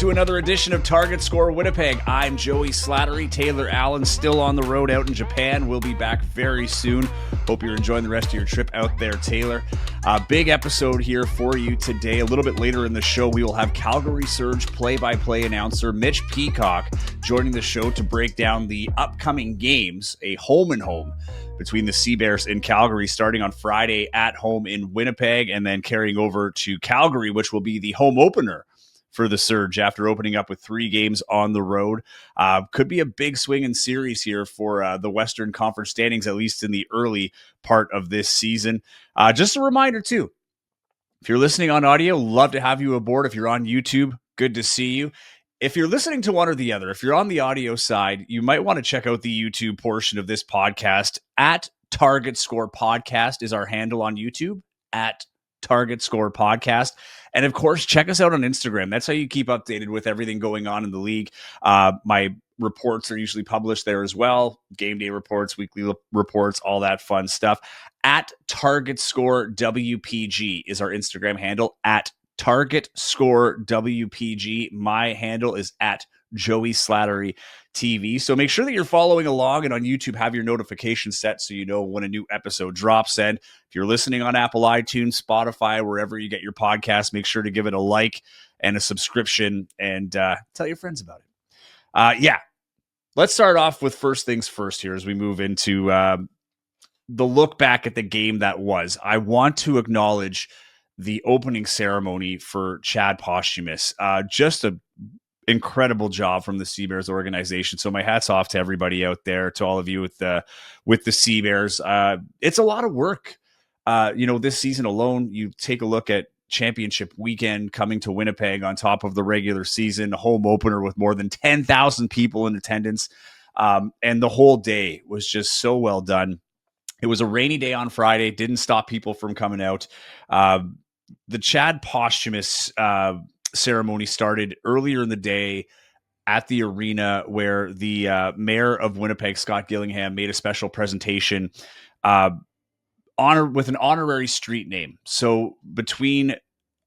to another edition of Target Score Winnipeg. I'm Joey Slattery. Taylor Allen still on the road out in Japan. We'll be back very soon. Hope you're enjoying the rest of your trip out there, Taylor. Big episode here for you today. A little bit later in the show, we will have Calgary Surge play-by-play announcer Mitch Peacock joining the show to break down the upcoming games, a home and home between the Sea Bears and Calgary, starting on Friday at home in Winnipeg and then carrying over to Calgary, which will be the home opener for the Surge after opening up with 3 games on the road. Could be a big swing in series here for the Western Conference standings, at least in the early part of this season. Just a reminder, too, if you're listening on audio, love to have you aboard. If you're on YouTube, good to see you. If you're listening to one or the other, if you're on the audio side, you might want to check out the YouTube portion of this podcast. At Target Score Podcast is our handle on YouTube, at Target Score Podcast. And of course, check us out on Instagram. That's how you keep updated with everything going on in the league. My reports are usually published there as well. Game day reports, weekly reports, all that fun stuff. At Target Score WPG is our Instagram handle. At Target Score WPG. My handle is at Joey Slattery TV. So make sure that you're following along, and on YouTube, have your notifications set so you know when a new episode drops. And if you're listening on Apple iTunes, Spotify, wherever you get your podcast, make sure to give it a like and a subscription, and tell your friends about it. Let's start off with first things first here as we move into the look back at the game that was. I want to acknowledge the opening ceremony for Chad Posthumous. Just a incredible job from the Sea Bears organization. So my hat's off to everybody out there, to all of you with the Sea Bears. It's a lot of work. This season alone, you take a look at championship weekend coming to Winnipeg on top of the regular season, home opener with more than 10,000 people in attendance. And the whole day was just so well done. It was a rainy day on Friday, didn't stop people from coming out. The Chad Posthumous ceremony started earlier in the day at the arena, where the mayor of Winnipeg, Scott Gillingham, made a special presentation with an honorary street name. So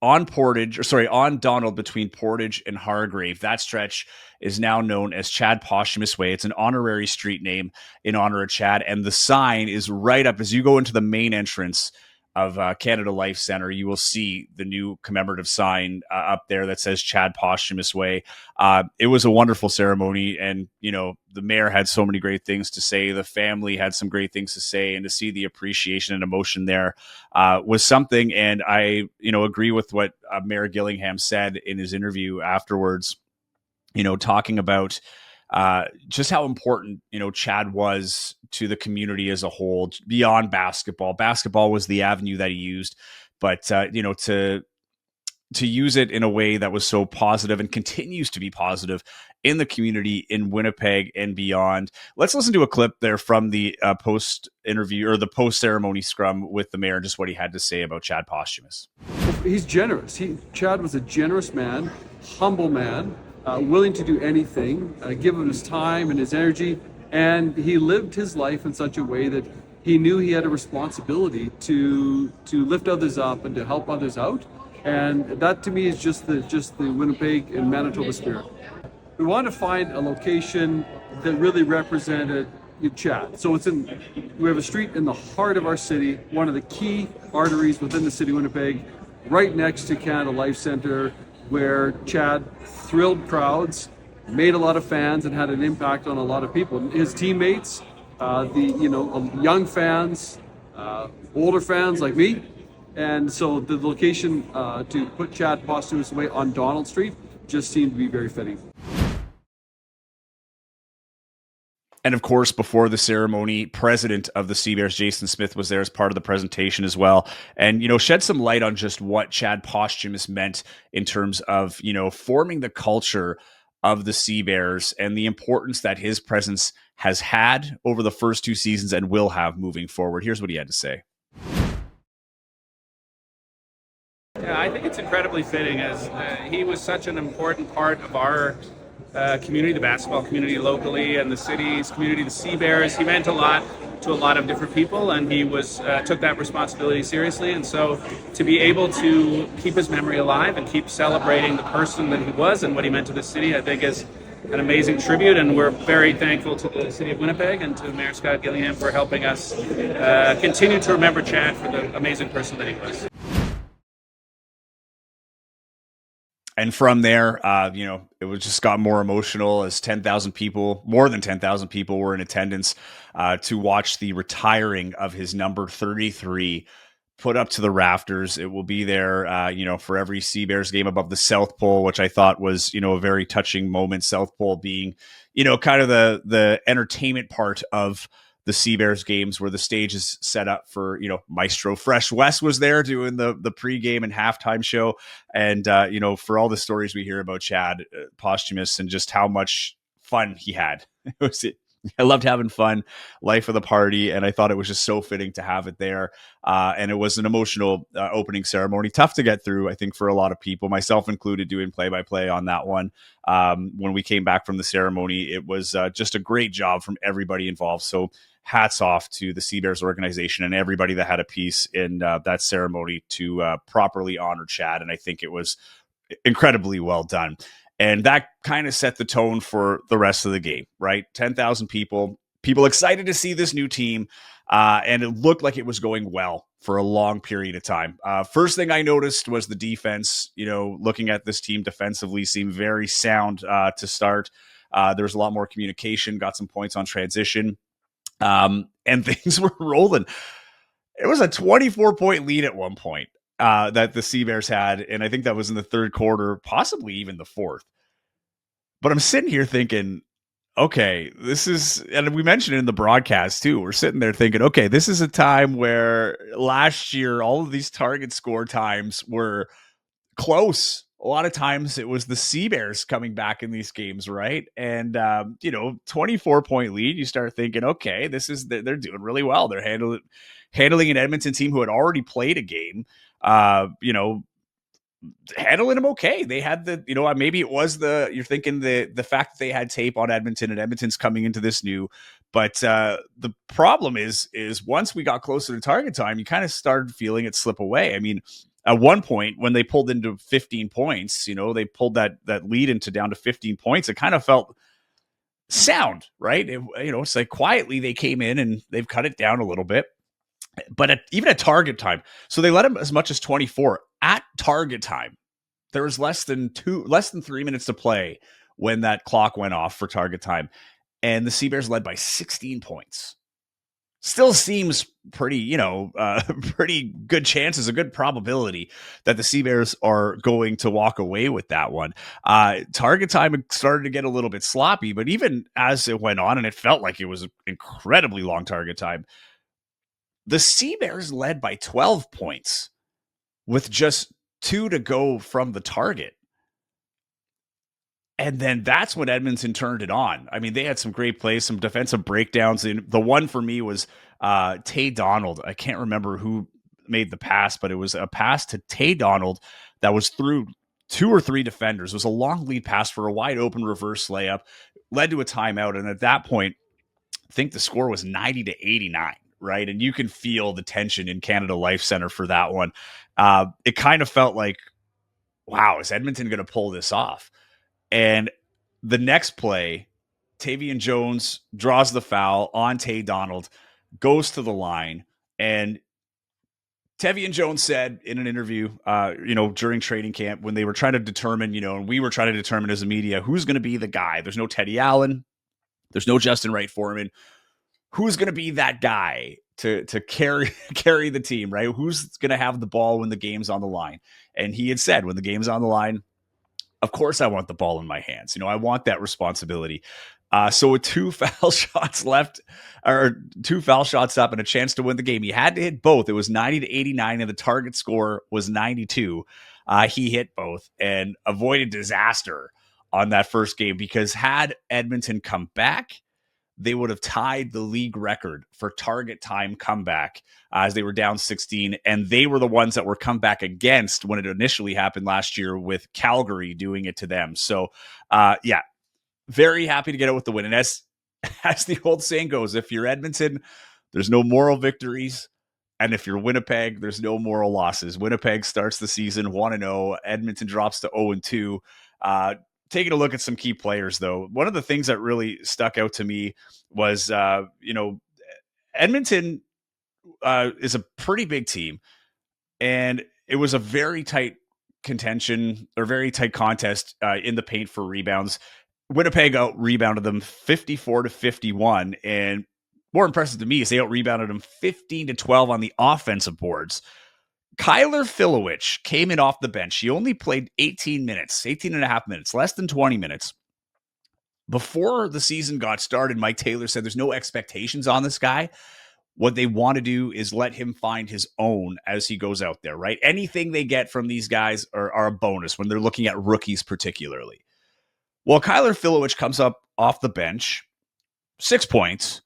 on Donald, between Portage and Hargrave, that stretch is now known as Chad Posthumous Way. It's an honorary street name in honor of Chad, and the sign is right up as you go into the main entrance of Canada Life Center. You will see the new commemorative sign up there that says Chad Posthumous Way. It was a wonderful ceremony, and the mayor had so many great things to say. The family had some great things to say, and to see the appreciation and emotion there was something. And I agree with what Mayor Gillingham said in his interview afterwards, talking about just how important, Chad was to the community as a whole, beyond basketball. Basketball was the avenue that he used, but, to use it in a way that was so positive and continues to be positive in the community in Winnipeg and beyond. Let's listen to a clip there from the post-interview or the post-ceremony scrum with the mayor, just what he had to say about Chad Posthumous. He's generous. Chad was a generous man, humble man, willing to do anything, give of his time and his energy, and he lived his life in such a way that he knew he had a responsibility to lift others up and to help others out, and that to me is just the Winnipeg and Manitoba spirit. We wanted to find a location that really represented Chad. So we have a street in the heart of our city, one of the key arteries within the city of Winnipeg, right next to Canada Life Center, where Chad thrilled crowds, made a lot of fans, and had an impact on a lot of people. His teammates, young fans, older fans like me, and so the location to put Chad Posthumous Way on Donald Street just seemed to be very fitting. And of course, before the ceremony, president of the Sea Bears, Jason Smith, was there as part of the presentation as well. And, shed some light on just what Chad Posthumous meant in terms of, forming the culture of the Sea Bears and the importance that his presence has had over the first 2 seasons and will have moving forward. Here's what he had to say. Yeah, I think it's incredibly fitting, as he was such an important part of our community, the basketball community locally, and the city's community, the Sea Bears. He meant a lot to a lot of different people, and he was took that responsibility seriously. And so, to be able to keep his memory alive and keep celebrating the person that he was and what he meant to the city, I think is an amazing tribute. And we're very thankful to the city of Winnipeg and to Mayor Scott Gillingham for helping us continue to remember Chad for the amazing person that he was. And from there, it was just got more emotional as 10,000 people, more than 10,000 people were in attendance to watch the retiring of his number 33 put up to the rafters. It will be there, for every Sea Bears game above the South Pole, which I thought was, a very touching moment. South Pole being, kind of the entertainment part of the Sea Bears games, where the stage is set up for, Maestro Fresh West was there doing the pregame and halftime show. And, for all the stories we hear about Chad posthumous and just how much fun he had, I loved having fun, life of the party. And I thought it was just so fitting to have it there. And it was an emotional opening ceremony, tough to get through, I think, for a lot of people, myself included, doing play-by-play on that one. When we came back from the ceremony, it was just a great job from everybody involved. So hats off to the Sea Bears organization and everybody that had a piece in that ceremony to properly honor Chad. And I think it was incredibly well done. And that kind of set the tone for the rest of the game, right? 10,000 people excited to see this new team. And it looked like it was going well for a long period of time. First thing I noticed was the defense. Looking at this team defensively seemed very sound to start. There was a lot more communication, got some points on transition. And things were rolling. It was a 24-point lead at one point that the Sea Bears had, and I think that was in the third quarter, possibly even the fourth. But I'm sitting here thinking, okay, this is, and we mentioned it in the broadcast too, we're sitting there thinking, okay, this is a time where last year all of these target score times were close. A lot of times it was the Sea Bears coming back in these games, right? And 24-point lead, you start thinking, okay, they're doing really well. They're handling an Edmonton team who had already played a game, handling them okay. They had maybe it was you're thinking the fact that they had tape on Edmonton and Edmonton's coming into this new, but the problem is once we got closer to target time, you kind of started feeling it slip away. I mean, at one point when they pulled into 15 points, they pulled that lead into down to 15 points. It kind of felt sound, right? It's like quietly they came in and they've cut it down a little bit. But even at target time, so they let him as much as 24 at target time. There was less than 3 minutes to play when that clock went off for target time, and the Sea Bears led by 16 points. Still seems pretty, pretty good chances, a good probability that the Sea Bears are going to walk away with that one. Target time started to get a little bit sloppy, but even as it went on, and it felt like it was an incredibly long target time, the Sea Bears led by 12 points with just 2 to go from the target. And then that's when Edmonton turned it on. I mean, they had some great plays, some defensive breakdowns. And the one for me was Tay Donald. I can't remember who made the pass, but it was a pass to Tay Donald that was through 2 or 3 defenders. It was a long lead pass for a wide open reverse layup, led to a timeout. And at that point, I think the score was 90-89. Right. And you can feel the tension in Canada Life Center for that one. It kind of felt like, wow, is Edmonton going to pull this off? And the next play, Tavian Jones draws the foul on Tay Donald, goes to the line. And Tavian Jones said in an interview, during training camp, when they were trying to determine, and we were trying to determine as a media, who's going to be the guy. There's no Teddy Allen. There's no Justin Wright Foreman. Who's going to be that guy to carry the team, right? Who's going to have the ball when the game's on the line? And he had said, when the game's on the line, of course I want the ball in my hands. I want that responsibility. So with 2 foul shots left, or 2 foul shots up and a chance to win the game, he had to hit both. It was 90-89 and the target score was 92. He hit both and avoided disaster on that first game, because had Edmonton come back, they would have tied the league record for target time comeback as they were down 16. And they were the ones that were come back against when it initially happened last year, with Calgary doing it to them. So, very happy to get out with the win. And as the old saying goes, if you're Edmonton, there's no moral victories. And if you're Winnipeg, there's no moral losses. Winnipeg starts the season 1-0. Edmonton drops to 0-2. Taking a look at some key players, though, one of the things that really stuck out to me was, Edmonton is a pretty big team, and it was a very tight contention or very tight contest in the paint for rebounds. Winnipeg out rebounded them 54-51, and more impressive to me is they out rebounded them 15-12 on the offensive boards. Kyler Filowich came in off the bench. He only played 18 and a half minutes, less than 20 minutes. Before the season got started, Mike Taylor said there's no expectations on this guy. What they want to do is let him find his own as he goes out there, right? Anything they get from these guys are a bonus when they're looking at rookies particularly. Well, Kyler Filowich comes up off the bench, 6 points,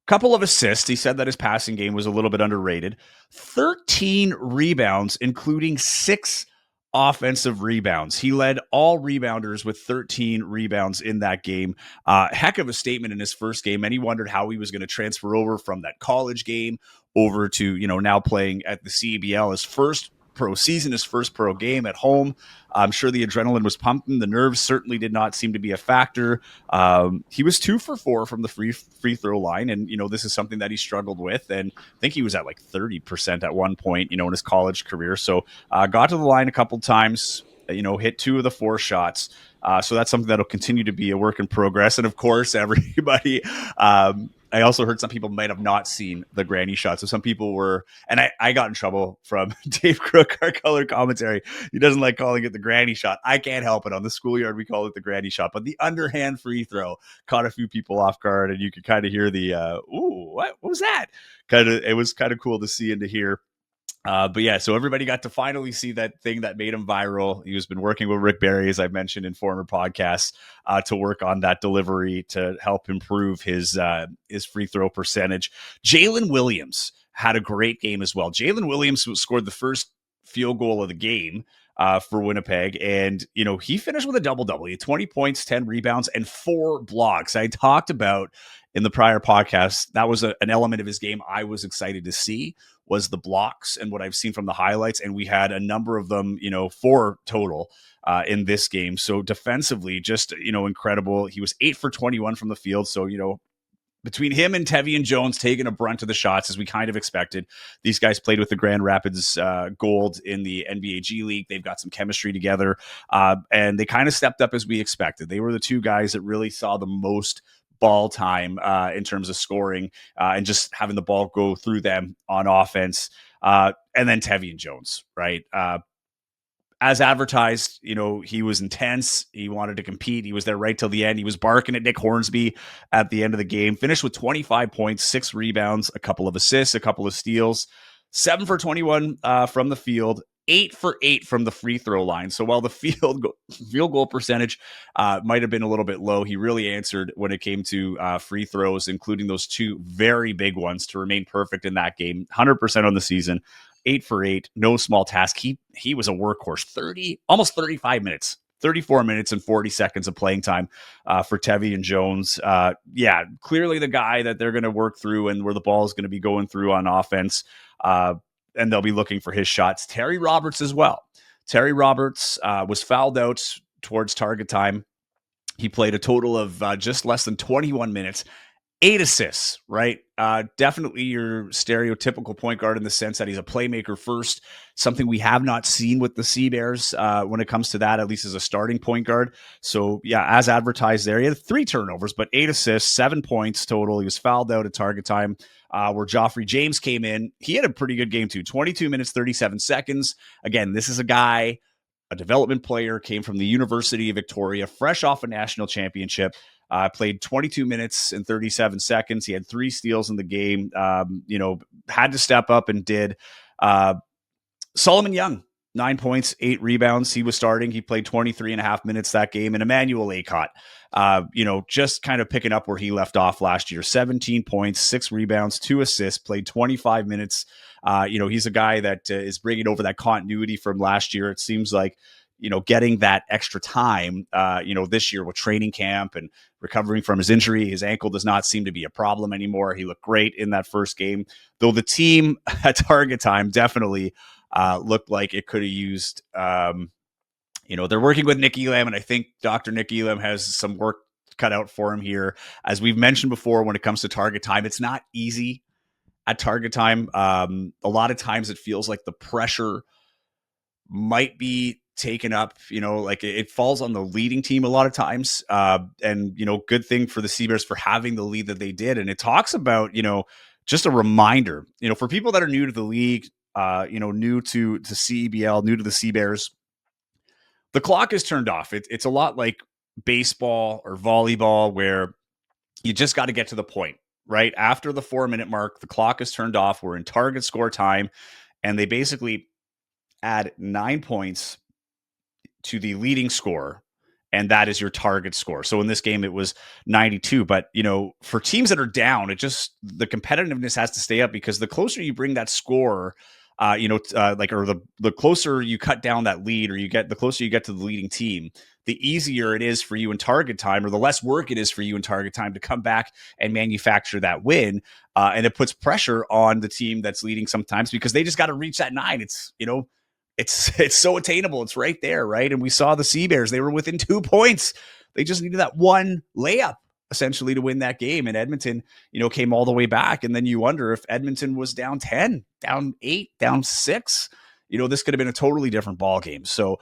couple of assists. He said that his passing game was a little bit underrated. 13 rebounds, including 6 offensive rebounds. He led all rebounders with 13 rebounds in that game. Heck of a statement in his first game. And he wondered how he was going to transfer over from that college game over to, now playing at the CBL, his first pro season, his first pro game at home. I'm sure the adrenaline was pumping. The nerves certainly did not seem to be a factor. He was 2 for 4 from the free throw line. And, this is something that he struggled with. And I think he was at like 30% at one point, in his college career. So got to the line a couple times, hit 2 of the 4 shots. So that's something that'll continue to be a work in progress. And of course, everybody, I also heard some people might have not seen the granny shot. So some people were, and I got in trouble from Dave Crook, our color commentary. He doesn't like calling it the granny shot. I can't help it. On the schoolyard, we call it the granny shot. But the underhand free throw caught a few people off guard, and you could kind of hear the, ooh, what was that? It was kind of cool to see and to hear. But yeah, so everybody got to finally see that thing that made him viral. He has been working with Rick Barry, as I mentioned in former podcasts, to work on that delivery to help improve his free throw percentage. Jalen Williams had a great game as well. Jalen Williams scored the first field goal of the game for Winnipeg, and he finished with a double-double. He had 20 points, 10 rebounds, and 4 blocks. I talked about in the prior podcast, that was an element of his game I was excited to see, was the blocks and what I've seen from the highlights. And we had a number of them, 4 total in this game. So defensively, just, incredible. He was 8 for 21 from the field. So, between him and Tevian Jones taking a brunt of the shots, as we kind of expected. These guys played with the Grand Rapids Gold in the NBA G League. They've got some chemistry together, and they kind of stepped up as we expected. They were the 2 guys that really saw the most ball time in terms of scoring and just having the ball go through them on offense. And then Tevian Jones, right? As advertised, he was intense. He wanted to compete. He was there right till the end. He was barking at Nick Hornsby at the end of the game. Finished with 25 points, 6 rebounds, a couple of assists, a couple of steals, 7 for 21 from the field, 8 for 8 from the free throw line. So while the field goal percentage might have been a little bit low, he really answered when it came to free throws, including those 2 very big ones to remain perfect in that game. 100% on the season, 8 for 8, no small task. He was a workhorse. Almost 35 minutes. 34 minutes and 40 seconds of playing time for Tevian Jones. Clearly the guy that they're going to work through and where the ball is going to be going through on offense. And they'll be looking for his shots. Terry Roberts as well. Terry Roberts was fouled out towards target time. He played a total of just less than 21 minutes, 8 assists, right? Definitely your stereotypical point guard in the sense that he's a playmaker first, something we have not seen with the Sea Bears when it comes to that, at least as a starting point guard. So yeah, as advertised there, he had 3 turnovers, but 8 assists, 7 points total. He was fouled out at target time. Where Joffrey James came in. He had a pretty good game too. 22 minutes, 37 seconds. Again, this is a guy, a development player, came from the University of Victoria, fresh off a national championship. Played 22 minutes and 37 seconds. He had 3 steals in the game. Had to step up and did. Solomon Young, 9 points, 8 rebounds. He was starting. He played 23 and a half minutes that game. And Emmanuel Acott, just kind of picking up where he left off last year. 17 points, 6 rebounds, 2 assists, played 25 minutes. He's a guy that is bringing over that continuity from last year. It seems like, getting that extra time, this year with training camp and recovering from his injury. His ankle does not seem to be a problem anymore. He looked great in that first game, though the team at target time definitely looked like it could have used, they're working with Nick Elam, and I think Dr. Nick Elam has some work cut out for him here. As we've mentioned before, when it comes to target time, it's not easy at target time. A lot of times it feels like the pressure might be taken up, like it falls on the leading team a lot of times. And, good thing for the Seabears for having the lead that they did. And it talks about, just a reminder, for people that are new to the league, new to CEBL, new to the Seabears, the clock is turned off. It's a lot like baseball or volleyball where you just got to get to the point, right? After the 4-minute mark, the clock is turned off. We're in target score time, and they basically add 9 points to the leading score, and that is your target score. So in this game, it was 92. But, for teams that are down, the competitiveness has to stay up, because the closer you bring that score, the closer you cut down that lead, or the closer you get to the leading team, the easier it is for you in target time, or the less work it is for you in target time to come back and manufacture that win. And it puts pressure on the team that's leading sometimes, because they just got to reach that 9. It's so attainable. It's right there, right? And we saw the Seabears, they were within 2 points. They just needed that one layup essentially to win that game. And Edmonton, came all the way back. And then you wonder if Edmonton was down 10, down 8, down 6, this could have been a totally different ball game. So,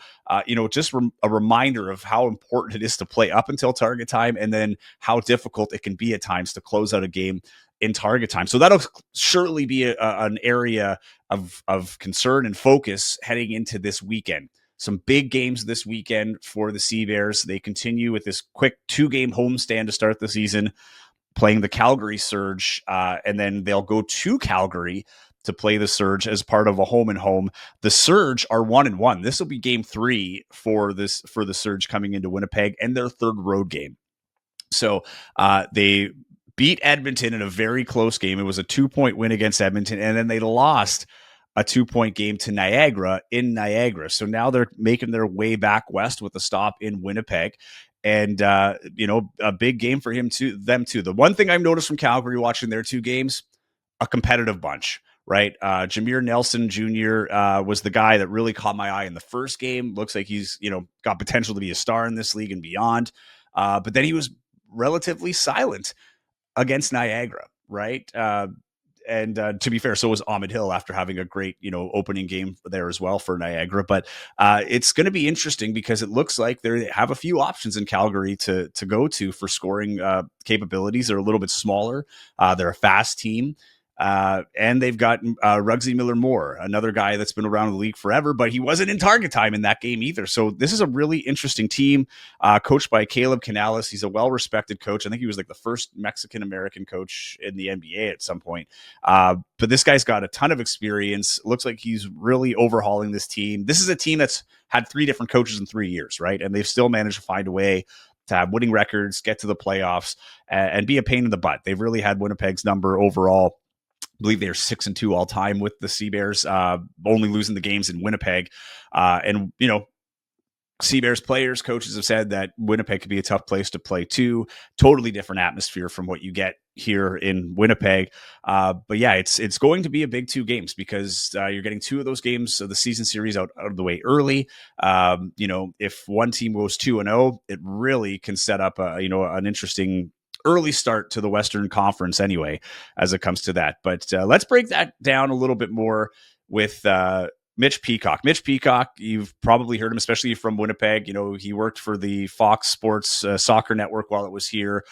just a reminder of how important it is to play up until target time, and then how difficult it can be at times to close out a game in target time. So that'll surely be an area of concern and focus heading into this weekend. Some big games this weekend for the Seabears. They continue with this quick 2-game homestand to start the season, playing the Calgary Surge, and then they'll go to Calgary to play the Surge as part of a home and home. The Surge are 1-1. This will be game 3 for the Surge coming into Winnipeg, and their third road game. So they beat Edmonton in a very close game. It was a 2-point win against Edmonton, and then they lost a 2-point game to Niagara in Niagara. So now they're making their way back west with a stop in Winnipeg. And, a big game for them too. The one thing I've noticed from Calgary watching their 2 games, a competitive bunch, right? Jameer Nelson Jr. Was the guy that really caught my eye in the first game. Looks like he's, got potential to be a star in this league and beyond. But then he was relatively silent against Niagara, right? And to be fair, so was Ahmed Hill after having a great, opening game there as well for Niagara. But it's going to be interesting, because it looks like they have a few options in Calgary to go to for scoring capabilities. They're a little bit smaller. They're a fast team. And they've got Ruggsy Miller-Moore, another guy that's been around the league forever, but he wasn't in target time in that game either. So this is a really interesting team, coached by Caleb Canales. He's a well-respected coach. I think he was like the first Mexican-American coach in the NBA at some point. But this guy's got a ton of experience. Looks like he's really overhauling this team. This is a team that's had 3 different coaches in 3 years, right? And they've still managed to find a way to have winning records, get to the playoffs, and be a pain in the butt. They've really had Winnipeg's number overall. I believe they're 6-2 all time with the Seabears, only losing the games in Winnipeg. And Seabears players, coaches have said that Winnipeg could be a tough place to play too. Totally different atmosphere from what you get here in Winnipeg. But yeah, it's going to be a big 2 games, because you're getting 2 of those games of the season series out of the way early. If one team goes 2-0, it really can set up an interesting early start to the Western Conference anyway, as it comes to that. But let's break that down a little bit more with Mitch Peacock. Mitch Peacock, you've probably heard him, especially from Winnipeg. He worked for the Fox Sports soccer network while it was here.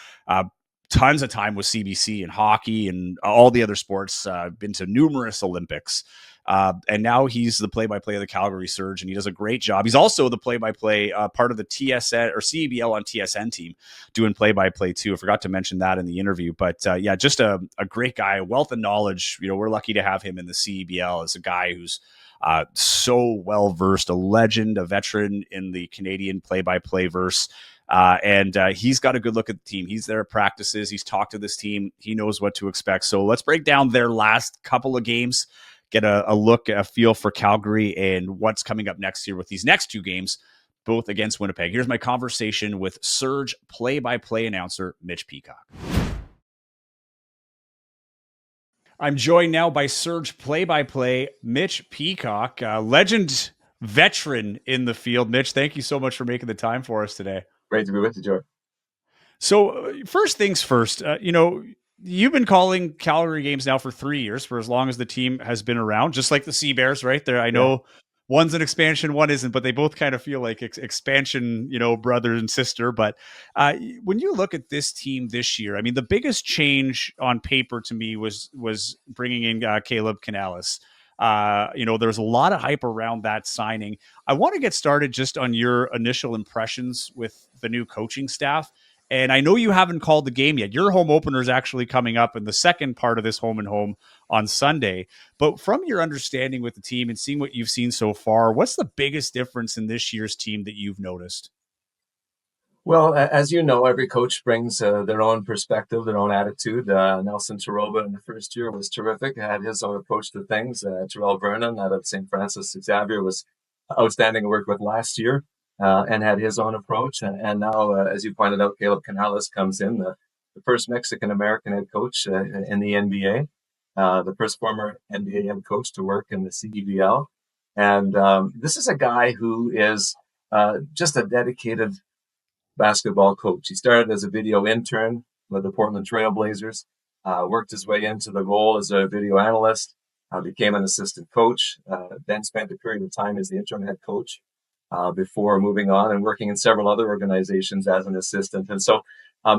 Tons of time with CBC and hockey and all the other sports, been to numerous Olympics. And now he's the play-by-play of the Calgary Surge, and he does a great job. He's also the play-by-play part of the TSN or CEBL on TSN team, doing play-by-play too. I forgot to mention that in the interview, but yeah, just a great guy, a wealth of knowledge. We're lucky to have him in the CEBL as a guy who's so well-versed, a legend, a veteran in the Canadian play-by-play verse. And he's got a good look at the team. He's there at practices. He's talked to this team. He knows what to expect. So let's break down their last couple of games, get a look, a feel for Calgary and what's coming up next year with these next 2 games both against Winnipeg. Here's my conversation with Surge play-by-play announcer Mitch Peacock. I'm joined now by Surge play-by-play Mitch Peacock, legend veteran in the field. Mitch, thank you so much for making the time for us today. Great to be with you, George. So first things first, you've been calling Calgary games now for 3 years, for as long as the team has been around, just like the Sea Bears, right? There, I know one's an expansion, one isn't, but they both kind of feel like expansion, brother and sister. But when you look at this team this year, I mean, the biggest change on paper to me was bringing in Caleb Canales. There's a lot of hype around that signing. I want to get started just on your initial impressions with the new coaching staff. And I know you haven't called the game yet. Your home opener is actually coming up in the second part of this home and home on Sunday. But from your understanding with the team and seeing what you've seen so far, what's the biggest difference in this year's team that you've noticed? Well, as you know, every coach brings their own perspective, their own attitude. Nelson Taroba in the first year was terrific, had his own approach to things. Terrell Vernon out of St. Francis Xavier was outstanding to work with last year and had his own approach. And now, as you pointed out, Caleb Canales comes in, the first Mexican-American head coach in the NBA, the first former NBA head coach to work in the CEVL. And this is a guy who is just a dedicated basketball coach. He started as a video intern with the Portland Trail Blazers, worked his way into the role as a video analyst, became an assistant coach, then spent a period of time as the interim head coach before moving on and working in several other organizations as an assistant. And so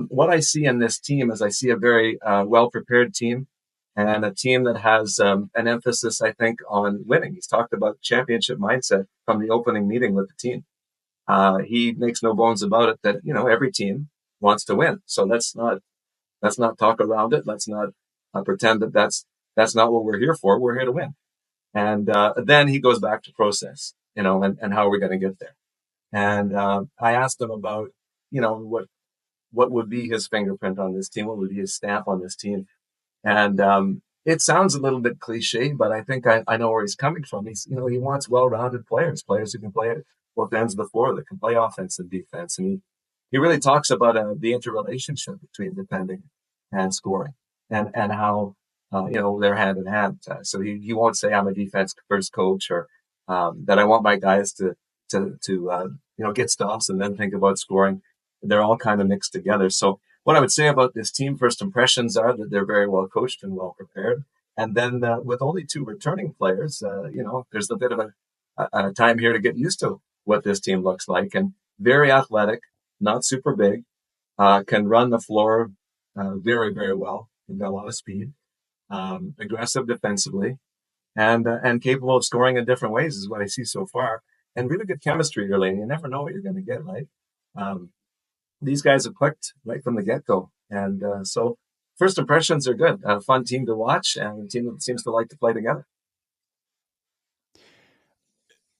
what I see in this team is I see a very well-prepared team and a team that has an emphasis, I think, on winning. He's talked about championship mindset from the opening meeting with the team. He makes no bones about it that, every team wants to win. So let's not talk around it. Let's not pretend that that's not what we're here for. We're here to win. And then he goes back to process, and how are we going to get there? And I asked him about, what would be his fingerprint on this team? What would be his stamp on this team? And it sounds a little bit cliche, but I think I know where he's coming from. He wants well-rounded players who can play at both ends of the floor, that can play offense and defense. And he really talks about the interrelationship between defending and scoring and how, they're hand in hand. So he won't say I'm a defense first coach or that I want my guys to get stops and then think about scoring. They're all kind of mixed together. So what I would say about this team, first impressions are that they're very well coached and well prepared. And then with only 2 returning players, there's a bit of a time here to get used to what this team looks like. And very athletic, not super big, can run the floor very, very well. They've got a lot of speed, aggressive defensively, and capable of scoring in different ways is what I see so far. And really good chemistry early. And you never know what you're going to get, right? These guys have clicked right from the get-go. And so first impressions are good. A fun team to watch and a team that seems to like to play together.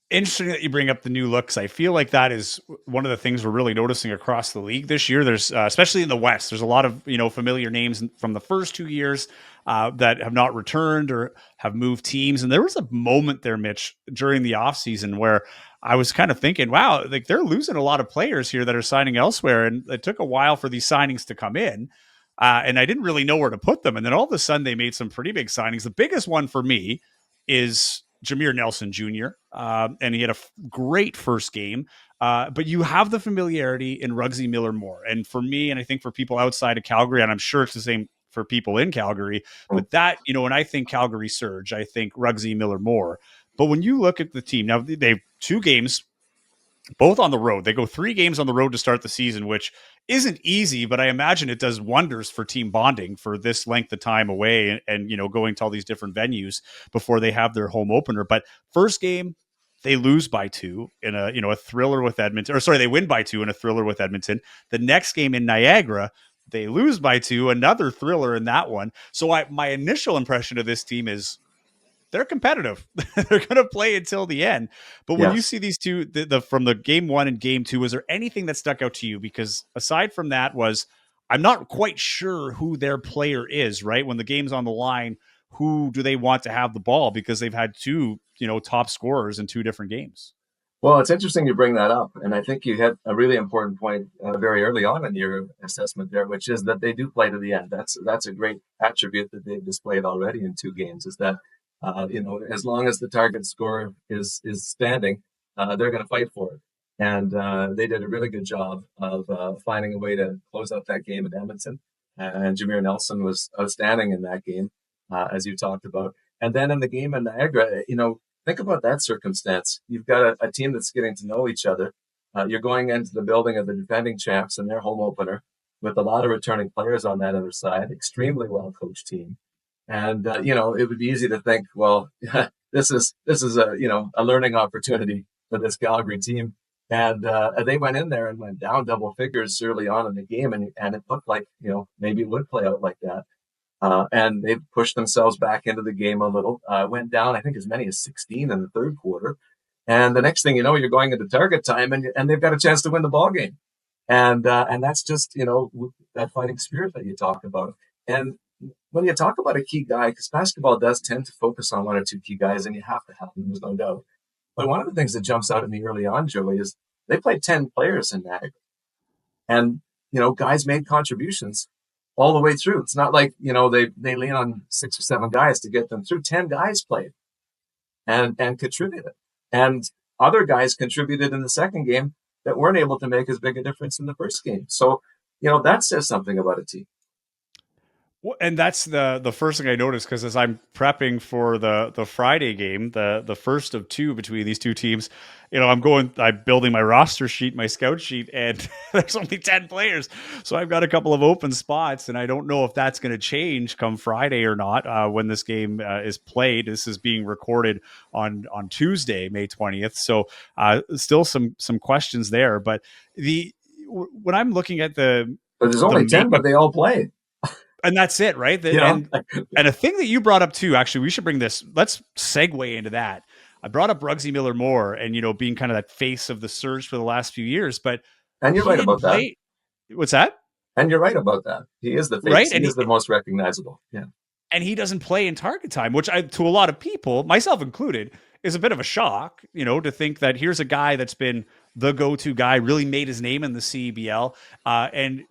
Interesting that you bring up the new looks. I feel like that is one of the things we're really noticing across the league this year. There's especially in the West, there's a lot of familiar names from the first 2 years that have not returned or have moved teams. And there was a moment there, Mitch, during the offseason where I was kind of thinking, wow, like they're losing a lot of players here that are signing elsewhere. And it took a while for these signings to come in. And I didn't really know where to put them. And then all of a sudden they made some pretty big signings. The biggest one for me is Jameer Nelson Jr., and he had a great first game. But you have the familiarity in Ruggsy Miller-Moore. And for me, and I think for people outside of Calgary, and I'm sure it's the same for people in Calgary, but that, when I think Calgary Surge, I think Ruggsy Miller-Moore. But when you look at the team, now they have 2 games, both on the road. They go 3 games on the road to start the season, which isn't easy, but I imagine it does wonders for team bonding for this length of time away and going to all these different venues before they have their home opener. But first game, they lose by 2 in a thriller with Edmonton, or sorry, they win by 2 in a thriller with Edmonton. The next game in Niagara, they lose by 2, another thriller in that one. So my initial impression of this team is they're competitive. They're going to play until the end. But when you see these two, from the game 1 and game 2, was there anything that stuck out to you? Because aside from that I'm not quite sure who their player is, right? When the game's on the line, who do they want to have the ball? Because they've had 2, top scorers in 2 different games. Well, it's interesting you bring that up, and I think you hit a really important point very early on in your assessment there, which is that they do play to the end. That's a great attribute that they've displayed already in two games. Is that as long as the target score is standing, they're going to fight for it, and they did a really good job of finding a way to close out that game in Edmonton. And Jameer Nelson was outstanding in that game, as you talked about. And then in the game in Niagara, think about that circumstance. You've got a team that's getting to know each other. You're going into the building of the defending champs in their home opener with a lot of returning players on that other side, extremely well coached team. And it would be easy to think, well, this is a learning opportunity for this Calgary team. And they went in there and went down double figures early on in the game, and it looked like maybe it would play out like that. And they pushed themselves back into the game a little, went down, I think, as many as 16 in the third quarter. And the next thing you know, you're going into target time and they've got a chance to win the ball game. And that's just, that fighting spirit that you talk about. And when you talk about a key guy, because basketball does tend to focus on one or two key guys, and you have to have them, there's no doubt. But one of the things that jumps out at me early on, Joey, is they played 10 players in Niagara. And, guys made contributions all the way through. It's not like, they lean on 6 or 7 guys to get them through. 10 guys played and contributed. And other guys contributed in the second game that weren't able to make as big a difference in the first game. So, that says something about a team. Well, and that's the first thing I noticed, because as I'm prepping for the Friday game, the first of two between these two teams, I'm building my roster sheet, my scout sheet, and there's only 10 players. So I've got a couple of open spots, and I don't know if that's going to change come Friday or not when this game is played. This is being recorded on Tuesday, May 20th. So still some questions there. But when I'm looking at but there's only 10, but they all played. And that's it, right? And a thing that you brought up too, actually, we should bring this, let's segue into that. I brought up Ruggsy Miller-Moore and, being kind of that face of the Surge for the last few years, and you're right about that. What's that? And you're right about that. He is the face. Right? He is the most recognizable. Yeah. And he doesn't play in target time, which to a lot of people, myself included, is a bit of a shock, to think that here's a guy that's been the go-to guy, really made his name in the CEBL. And,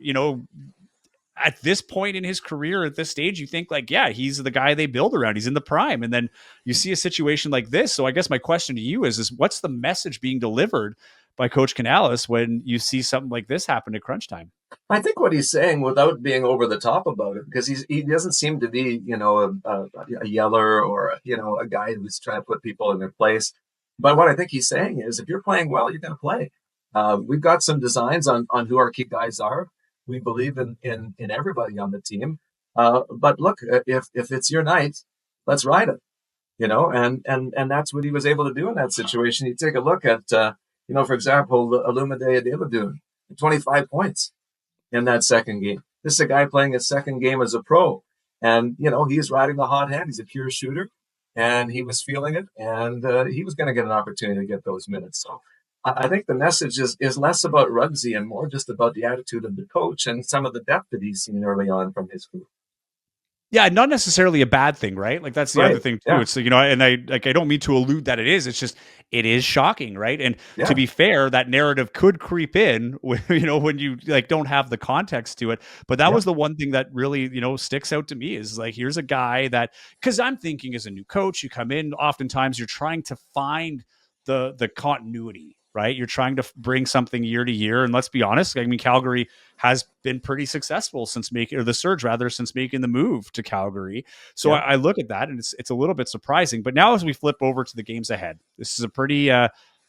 at this point in his career, at this stage, you think he's the guy they build around. He's in the prime. And then you see a situation like this. So I guess my question to you is what's the message being delivered by Coach Canales when you see something like this happen at crunch time? I think what he's saying, without being over the top about it, because he doesn't seem to be, a yeller or, a guy who's trying to put people in their place. But what I think he's saying is if you're playing well, you're going to play. We've got some designs on who our key guys are. We believe in everybody on the team. But look, if it's your night, let's ride it, and that's what he was able to do in that situation. You take a look at, for example, Olumide Adebayo, 25 points in that second game. This is a guy playing his second game as a pro, and, he's riding the hot hand. He's a pure shooter, and he was feeling it, and he was going to get an opportunity to get those minutes. So I think the message is less about Ruggsy and more just about the attitude of the coach and some of the depth that he's seen early on from his group. Yeah, not necessarily a bad thing, right? Like that's the other thing too. Yeah. It's and I don't mean to allude that it is. It's just it is shocking, right? And to be fair, that narrative could creep in when when you don't have the context to it. But that was the one thing that really sticks out to me is here's a guy that, because I'm thinking as a new coach, you come in, oftentimes you're trying to find the continuity. Right. You're trying to bring something year to year. And let's be honest. I mean, Calgary has been pretty successful since making the move to Calgary. So I look at that and it's a little bit surprising. But now as we flip over to the games ahead, this is a pretty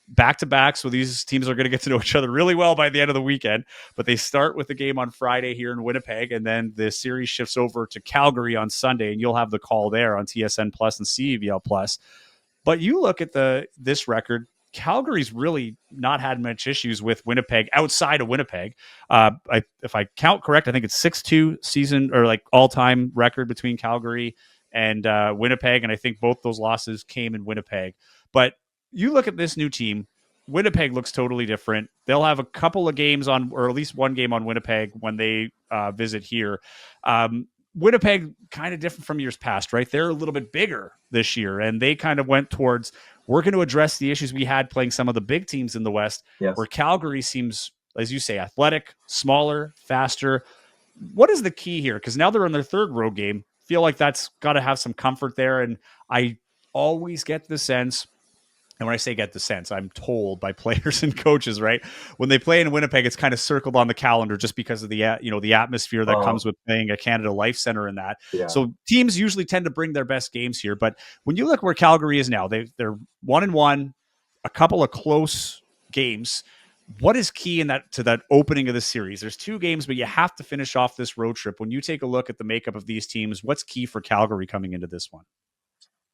back-to-back. So these teams are going to get to know each other really well by the end of the weekend. But they start with the game on Friday here in Winnipeg. And then the series shifts over to Calgary on Sunday. And you'll have the call there on TSN Plus and CEVL Plus. But you look at this record. Calgary's really not had much issues with Winnipeg outside of Winnipeg. If I count correct, I think it's 6-2 season or all-time record between Calgary and Winnipeg. And I think both those losses came in Winnipeg. But you look at this new team, Winnipeg looks totally different. They'll have a couple of games on, or at least one game on Winnipeg when they visit here. Winnipeg, kind of different from years past, right? They're a little bit bigger this year, and they kind of went towards, we're going to address the issues we had playing some of the big teams in the West, Yes. where Calgary seems, as you say, athletic, smaller, faster. What is the key here? Because now they're on their third road game. Feel like that's got to have some comfort there. And I always get the sense, and when I say get the sense, I'm told by players and coaches, right? When they play in Winnipeg, it's kind of circled on the calendar just because of the the atmosphere that comes with playing a Canada Life Center and that. Yeah. So teams usually tend to bring their best games here. But when you look where Calgary is now, they're 1-1, a couple of close games. What is key in that to that opening of the series? There's 2 games, but you have to finish off this road trip. When you take a look at the makeup of these teams, what's key for Calgary coming into this one?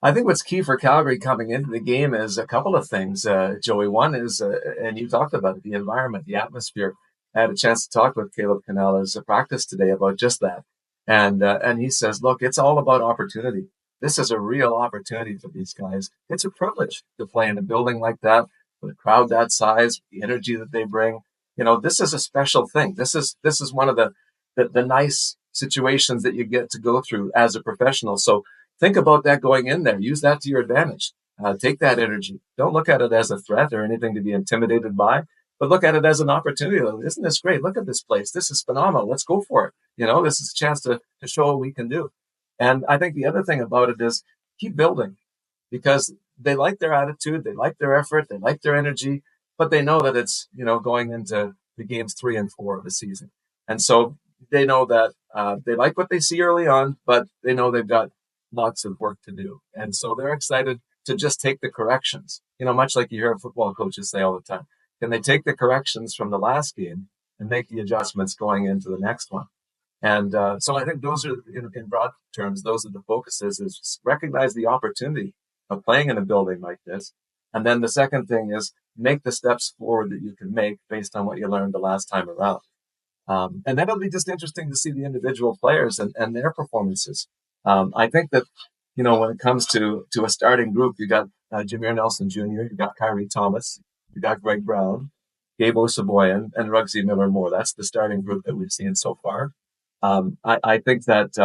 I think what's key for Calgary coming into the game is a couple of things, Joey. One is, and you talked about it, the environment, the atmosphere. I had a chance to talk with Caleb Canellas at practice today about just that. And he says, look, it's all about opportunity. This is a real opportunity for these guys. It's a privilege to play in a building like that, with a crowd that size, the energy that they bring. This is a special thing. This is one of the nice situations that you get to go through as a professional. So think about that going in there. Use that to your advantage. Take that energy. Don't look at it as a threat or anything to be intimidated by, but look at it as an opportunity. Isn't this great? Look at this place. This is phenomenal. Let's go for it. This is a chance to show what we can do. And I think the other thing about it is keep building, because they like their attitude, they like their effort, they like their energy, but they know that it's, going into the games 3 and 4 of the season. And so they know that they like what they see early on, but they know they've got lots of work to do. And so they're excited to just take the corrections, much like you hear football coaches say all the time. Can they take the corrections from the last game and make the adjustments going into the next one? And so I think those are, in broad terms, those are the focuses, is recognize the opportunity of playing in a building like this. And then the second thing is make the steps forward that you can make based on what you learned the last time around. And then it'll be just interesting to see the individual players and their performances. I think that, when it comes to a starting group, you got Jameer Nelson Jr., you got Kyrie Thomas, you got Greg Brown, Gabe Osaboyan, and Ruggsy Miller-Moore. That's the starting group that we've seen so far. I think that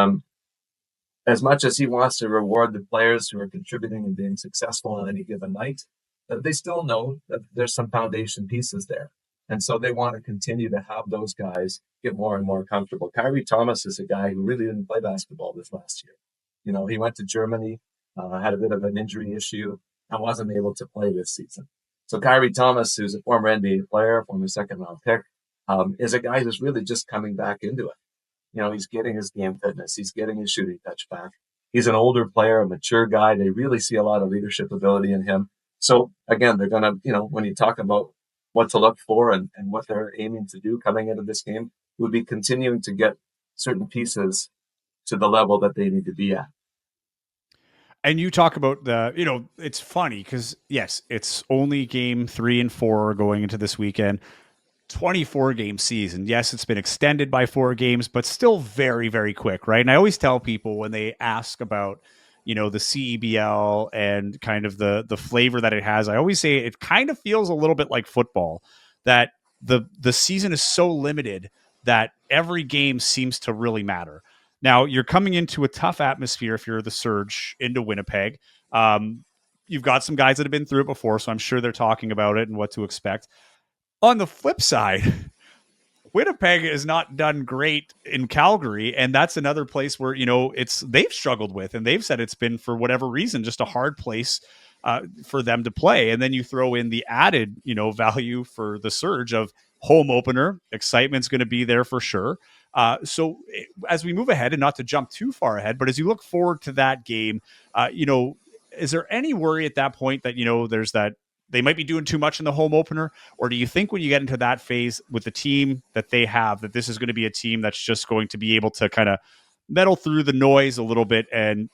as much as he wants to reward the players who are contributing and being successful on any given night, they still know that there's some foundation pieces there. And so they want to continue to have those guys get more and more comfortable. Kyrie Thomas is a guy who really didn't play basketball this last year. He went to Germany, had a bit of an injury issue, and wasn't able to play this season. So Kyrie Thomas, who's a former NBA player, former second-round pick, is a guy who's really just coming back into it. He's getting his game fitness. He's getting his shooting touch back. He's an older player, a mature guy. They really see a lot of leadership ability in him. So again, they're going to, when you talk about what to look for and what they're aiming to do coming into this game, would be continuing to get certain pieces to the level that they need to be at. And you talk about it's funny because, yes, it's only game 3 and 4 going into this weekend. 24-game season. Yes, it's been extended by 4 games, but still very, very quick, right? And I always tell people when they ask about, the CEBL and kind of the flavor that it has, I always say it kind of feels a little bit like football, that the season is so limited that every game seems to really matter. Now, you're coming into a tough atmosphere if you're the Surge into Winnipeg. You've got some guys that have been through it before, so I'm sure they're talking about it and what to expect. On the flip side, Winnipeg has not done great in Calgary, and that's another place where they've struggled with, and they've said it's been, for whatever reason, just a hard place for them to play. And then you throw in the added value for the Surge of home opener. Excitement's going to be there for sure. So as we move ahead, and not to jump too far ahead, but as you look forward to that game, is there any worry at that point that there's that they might be doing too much in the home opener? Or do you think when you get into that phase with the team that they have, that this is going to be a team that's just going to be able to kind of meddle through the noise a little bit and,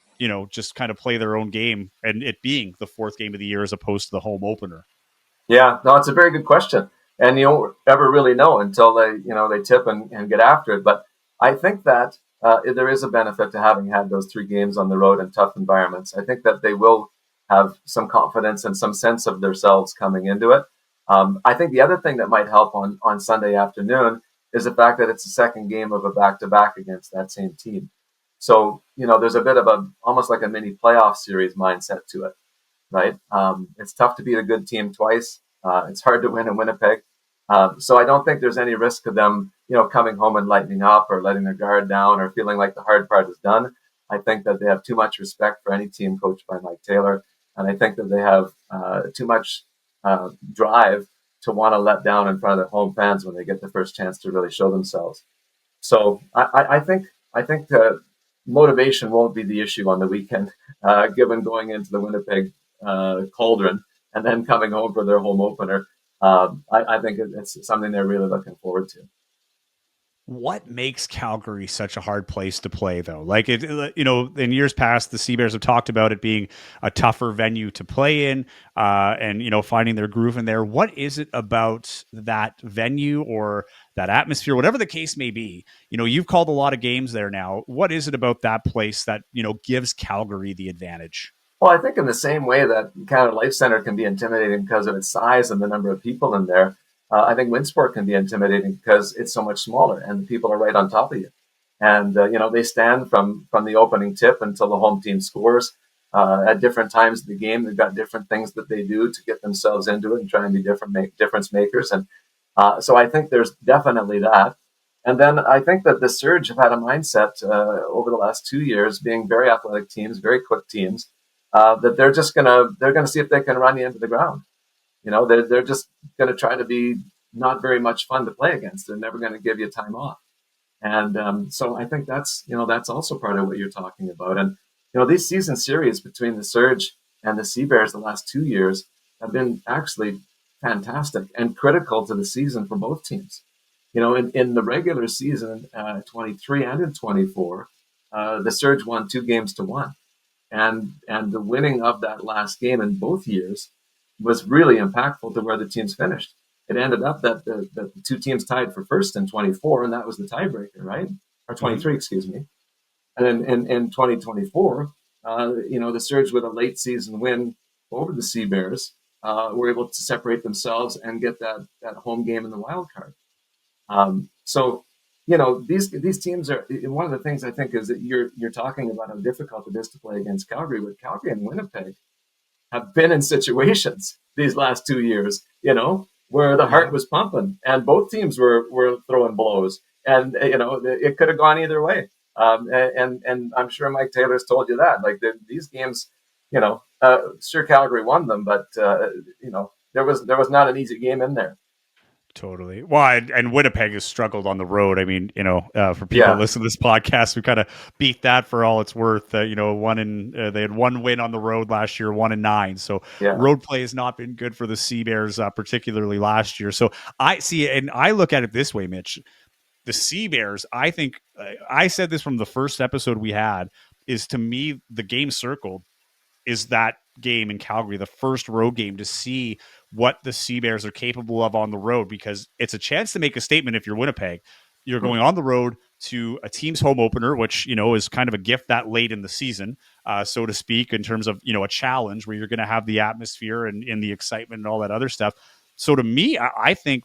just kind of play their own game, and it being the 4th game of the year as opposed to the home opener? Yeah, no, it's a very good question. And you don't ever really know until they tip and get after it. But I think that there is a benefit to having had those 3 games on the road in tough environments. I think that they will have some confidence and some sense of themselves coming into it. I think the other thing that might help on Sunday afternoon is the fact that it's the second game of a back-to-back against that same team. So, there's a bit of almost like a mini playoff series mindset to it, right? It's tough to beat a good team twice. It's hard to win in Winnipeg. So I don't think there's any risk of them, coming home and lightening up or letting their guard down or feeling like the hard part is done. I think that they have too much respect for any team coached by Mike Taylor. And I think that they have too much drive to want to let down in front of their home fans when they get the first chance to really show themselves. So I think motivation won't be the issue on the weekend, given going into the Winnipeg cauldron and then coming home for their home opener. I think it's something they're really looking forward to. What makes Calgary such a hard place to play, though? Like, in years past, the Sea Bears have talked about it being a tougher venue to play in, and finding their groove in there. What is it about that venue or that atmosphere, whatever the case may be? You've called a lot of games there now. What is it about that place that gives Calgary the advantage? Well, I think in the same way that Canada Life Center can be intimidating because of its size and the number of people in there, I think Winsport can be intimidating because it's so much smaller and the people are right on top of you. And, they stand from the opening tip until the home team scores. At different times of the game, they've got different things that they do to get themselves into it and try and be difference makers. And so I think there's definitely that. And then I think that the Surge have had a mindset over the last 2 years, being very athletic teams, very quick teams, that they're gonna see if they can run you into the ground. They're just gonna try to be not very much fun to play against. They're never gonna give you time off. And so I think that's also part of what you're talking about. And these season series between the Surge and the Sea Bears the last 2 years have been actually fantastic and critical to the season for both teams. In the regular season, 23 and in 24, the Surge won 2-1, and the winning of that last game in both years was really impactful to where the teams finished. It ended up that the two teams tied for first in 24, and that was the tiebreaker, right? Or 23, excuse me. And in 2024, the Surge with a late season win over the Sea Bears were able to separate themselves and get that home game in the wild card. So, these teams are, one of the things I think is that you're talking about how difficult it is to play against Calgary. But Calgary and Winnipeg have been in situations these last 2 years, where the heart was pumping and both teams were throwing blows, and it could have gone either way. And I'm sure Mike Taylor's told you that. Like these games, sure Calgary won them, but there was not an easy game in there. Totally. Well, and Winnipeg has struggled on the road. I mean, for people listening to this podcast, we kind of beat that for all it's worth. They had one win on the road last year, 1-9. So road play has not been good for the Sea Bears, particularly last year. So I see it, and I look at it this way, Mitch. The Sea Bears, I think, I said this from the first episode we had, is to me the game circled is that game in Calgary, the first road game, to see what the Sea Bears are capable of on the road, because it's a chance to make a statement. If you're Winnipeg, you're going on the road to a team's home opener, which, is kind of a gift that late in the season, so to speak, in terms of, a challenge where you're going to have the atmosphere and the excitement and all that other stuff. So to me, I think,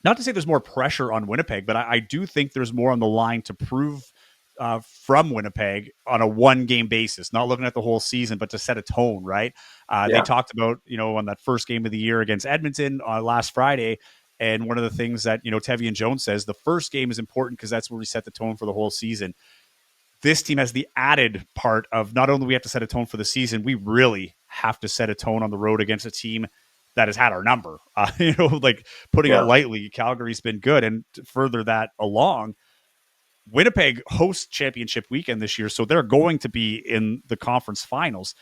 not to say there's more pressure on Winnipeg, but I do think there's more on the line to prove from Winnipeg on a one-game basis, not looking at the whole season, but to set a tone, right? They talked about, on that first game of the year against Edmonton last Friday, and one of the things that, Tevian Jones says, the first game is important because that's where we set the tone for the whole season. This team has the added part of not only we have to set a tone for the season, we really have to set a tone on the road against a team that has had our number. Like putting it lightly, Calgary's been good. And to further that along, Winnipeg hosts championship weekend this year, so they're going to be in the conference finals.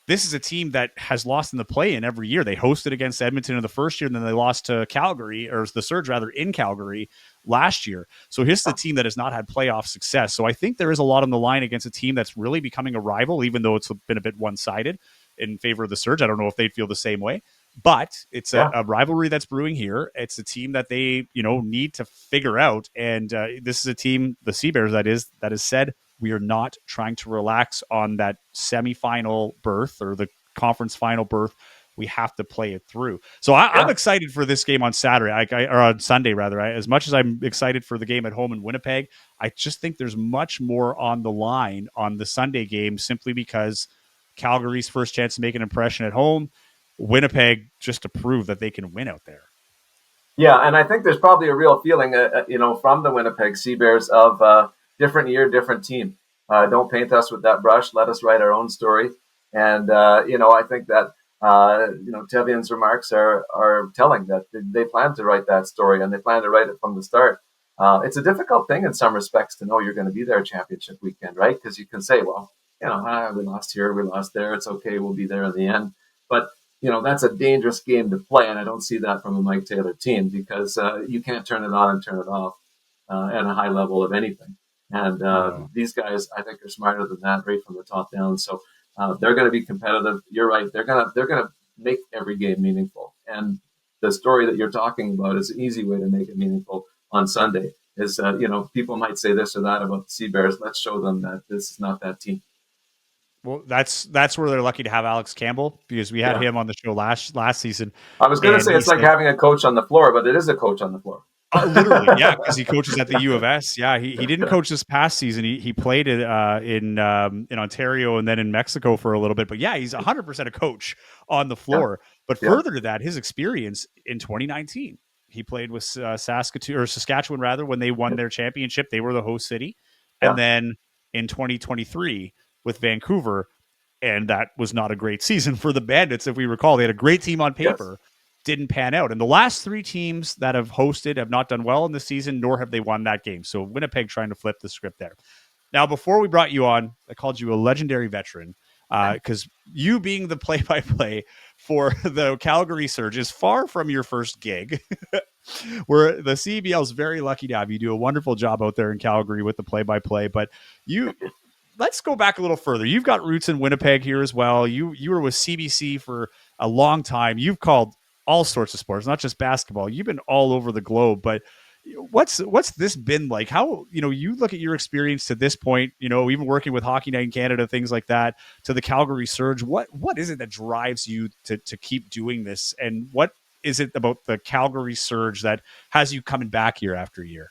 This is a team that has lost in the play-in every year. They hosted against Edmonton in the first year, and then they lost to Calgary, or the Surge rather, in Calgary last year. So here's the team that has not had playoff success. So I think there is a lot on the line against a team that's really becoming a rival, even though it's been a bit one-sided in favor of the Surge. I don't know if they'd feel the same way. But it's a rivalry that's brewing here. It's a team that they, need to figure out. And this is a team, the Sea Bears, that has said, we are not trying to relax on that semifinal berth or the conference final berth. we have to play it through. So I'm excited for this game on Saturday, or on Sunday rather. As much as I'm excited for the game at home in Winnipeg, I just think there's much more on the line on the Sunday game, simply because Calgary's first chance to make an impression at home, Winnipeg just to prove that they can win out there. Yeah, and I think there's probably a real feeling, from the Winnipeg Sea Bears of different year, different team. Don't paint us with that brush. Let us write our own story. And I think that Tevian's remarks are telling that they plan to write that story, and they plan to write it from the start. It's a difficult thing in some respects to know you're going to be there championship weekend, right? Because you can say, well, we lost here, we lost there. It's okay, we'll be there in the end. But that's a dangerous game to play, and I don't see that from a Mike Taylor team, because you can't turn it on and turn it off at a high level of anything. And these guys, I think, are smarter than that, right from the top down. So they're going to be competitive. You're right. They're going to make every game meaningful. And the story that you're talking about is an easy way to make it meaningful on Sunday. Is people might say this or that about the Sea Bears. Let's show them that this is not that team. Well, that's where they're lucky to have Alex Campbell, because we had him on the show last season. I was going to say it's like having a coach on the floor, but it is a coach on the floor. Literally, yeah, because he coaches at the U of S. Yeah, he didn't coach this past season. He played it in Ontario and then in Mexico for a little bit. But yeah, he's 100% a coach on the floor. Yeah. But further to that, his experience in 2019, he played with Saskatchewan rather, when they won their championship. They were the host city, and then in 2023 with Vancouver, and that was not a great season for the Bandits. If we recall, they had a great team on paper. Yes. Didn't pan out. And the last three teams that have hosted have not done well in the season, nor have they won that game. So Winnipeg trying to flip the script there. Now, before we brought you on, I called you a legendary veteran, because you being the play-by-play for the Calgary Surge is far from your first gig. Where the CBL is very lucky to have you. Do a wonderful job out there in Calgary with the play-by-play. But let's go back a little further. You've got roots in Winnipeg here as well. You were with CBC for a long time. You've called all sorts of sports, not just basketball. You've been all over the globe, but what's this been like? How, you look at your experience to this point, even working with Hockey Night in Canada, things like that, to the Calgary Surge. What is it that drives you to keep doing this? And what is it about the Calgary Surge that has you coming back year after year?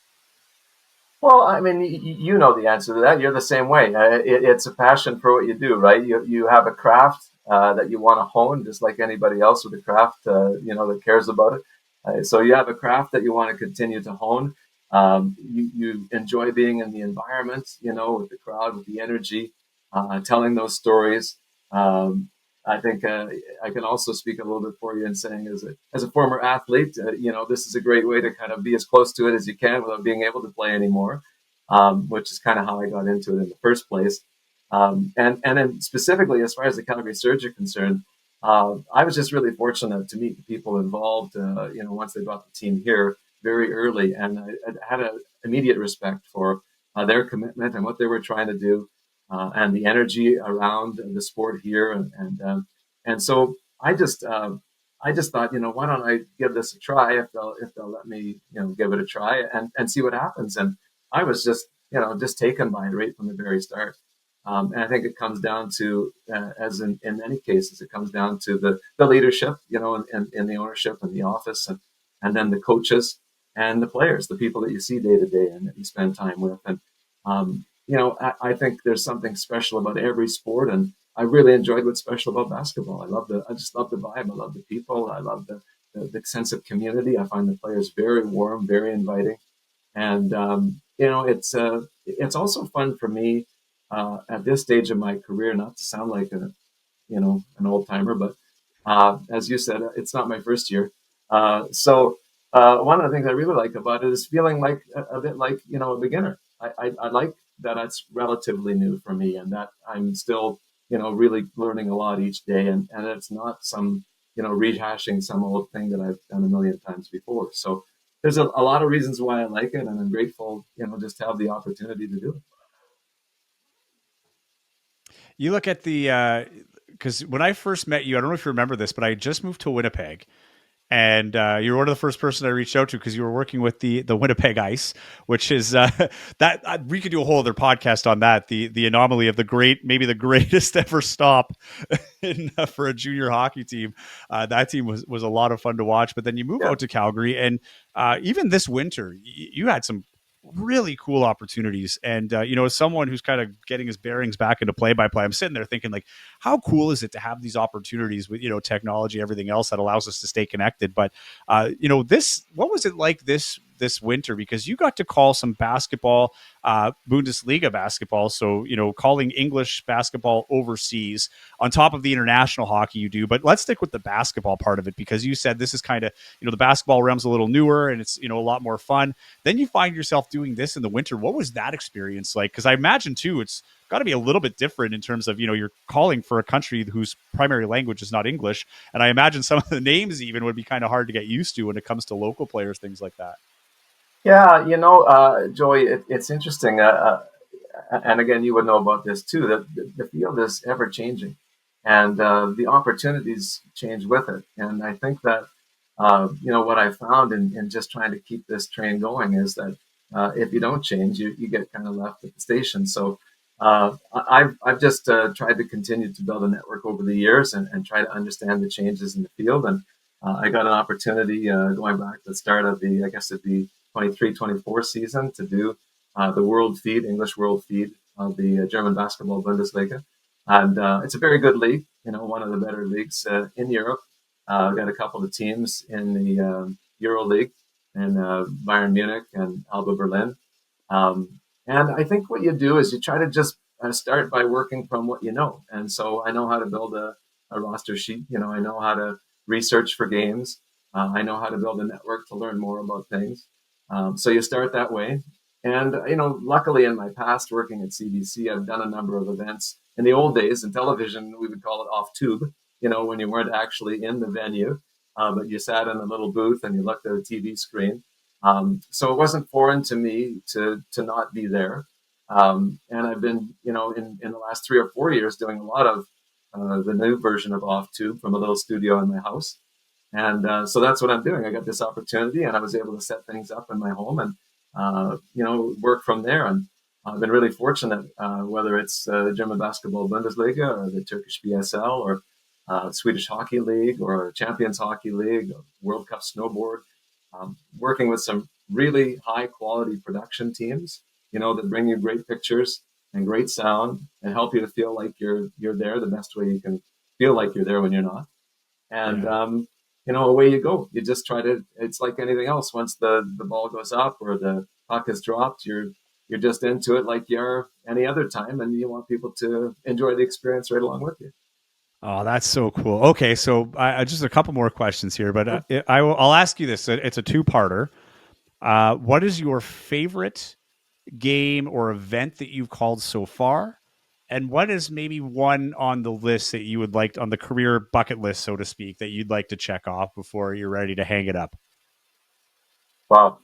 Well, I mean, you know the answer to that. You're the same way. It's a passion for what you do, right? You have a craft that you want to hone, just like anybody else with a craft, that cares about it. So you have a craft that you want to continue to hone. You enjoy being in the environment, with the crowd, with the energy, telling those stories. I think I can also speak a little bit for you in saying, as a former athlete, this is a great way to kind of be as close to it as you can without being able to play anymore, which is kind of how I got into it in the first place. And then specifically, as far as the Calgary Surge are concerned, I was just really fortunate to meet the people involved, once they brought the team here very early. And I had an immediate respect for their commitment and what they were trying to do. And the energy around the sport here, and so I just thought, why don't I give this a try if they'll let me, give it a try and see what happens. And I was just taken by it right from the very start. And I think it comes down to, as in many cases, it comes down to the leadership, in the ownership and the office, and then the coaches and the players, the people that you see day to day and that you spend time with. And I think there's something special about every sport, and I really enjoyed what's special about basketball. I just love the vibe. I love the people. I love the sense of community. I find the players very warm, very inviting, and it's also fun for me at this stage of my career, not to sound like an old timer, but as you said, it's not my first year. So one of the things I really like about it is feeling like a bit like a beginner. I like that it's relatively new for me, and that I'm still, really learning a lot each day, and it's not some, rehashing some old thing that I've done a million times before. So there's a lot of reasons why I like it, and I'm grateful, just to have the opportunity to do it. You look at the, because when I first met you, I don't know if you remember this, but I just moved to Winnipeg. And you were one of the first person I reached out to because you were working with the Winnipeg Ice, which is that we could do a whole other podcast on that. The anomaly of maybe the greatest ever stop for a junior hockey team. That team was a lot of fun to watch. But then you move Yeah. out to Calgary, and even this winter, you had some really cool opportunities. And as someone who's kind of getting his bearings back into play-by-play, I'm sitting there thinking, like, how cool is it to have these opportunities with technology, everything else that allows us to stay connected. But what was it like this winter, because you got to call some basketball, Bundesliga basketball, so calling English basketball overseas on top of the international hockey you do. But let's stick with the basketball part of it, because you said this is kind of the basketball realm's a little newer and it's a lot more fun. Then you find yourself doing this in the winter. What was that experience like? Because I imagine too it's got to be a little bit different in terms of you're calling for a country whose primary language is not English, and I imagine some of the names even would be kind of hard to get used to when it comes to local players, things like that. Yeah, Joey, it's interesting. And again, you would know about this too, that the field is ever changing, and the opportunities change with it. And I think that, what I found in just trying to keep this train going is that if you don't change, you get kind of left at the station. So I've just tried to continue to build a network over the years and try to understand the changes in the field. And I got an opportunity going back to the start of I guess it'd be 23-24 season to do the world feed, English world feed of the German basketball Bundesliga. And it's a very good league, one of the better leagues in Europe. I've got a couple of teams in the Euro League in Bayern Munich and Alba Berlin. And I think what you do is you try to just start by working from what you know. And so I know how to build a roster sheet. I know how to research for games. I know how to build a network to learn more about things. So you start that way. And, luckily in my past working at CBC, I've done a number of events. In the old days, in television, we would call it off tube, when you weren't actually in the venue, but you sat in a little booth and you looked at a TV screen. So it wasn't foreign to me to not be there. And I've been, in the last 3 or 4 years doing a lot of the new version of off tube from a little studio in my house. And so that's what I'm doing. I got this opportunity and I was able to set things up in my home and, work from there. And I've been really fortunate, whether it's the German Basketball Bundesliga or the Turkish BSL or Swedish Hockey League or Champions Hockey League, or World Cup Snowboard, working with some really high quality production teams, that bring you great pictures and great sound and help you to feel like you're there the best way you can feel like you're there when you're not. And, away you go. You just try to, it's like anything else. Once the ball goes up or the puck is dropped, you're just into it like you are any other time. And you want people to enjoy the experience right along with you. Oh, that's so cool. Okay, so just a couple more questions here, but I'll ask you this. It's a two-parter. What is your favorite game or event that you've called so far? And what is maybe one on the list that you would like on the career bucket list, so to speak, that you'd like to check off before you're ready to hang it up? Wow.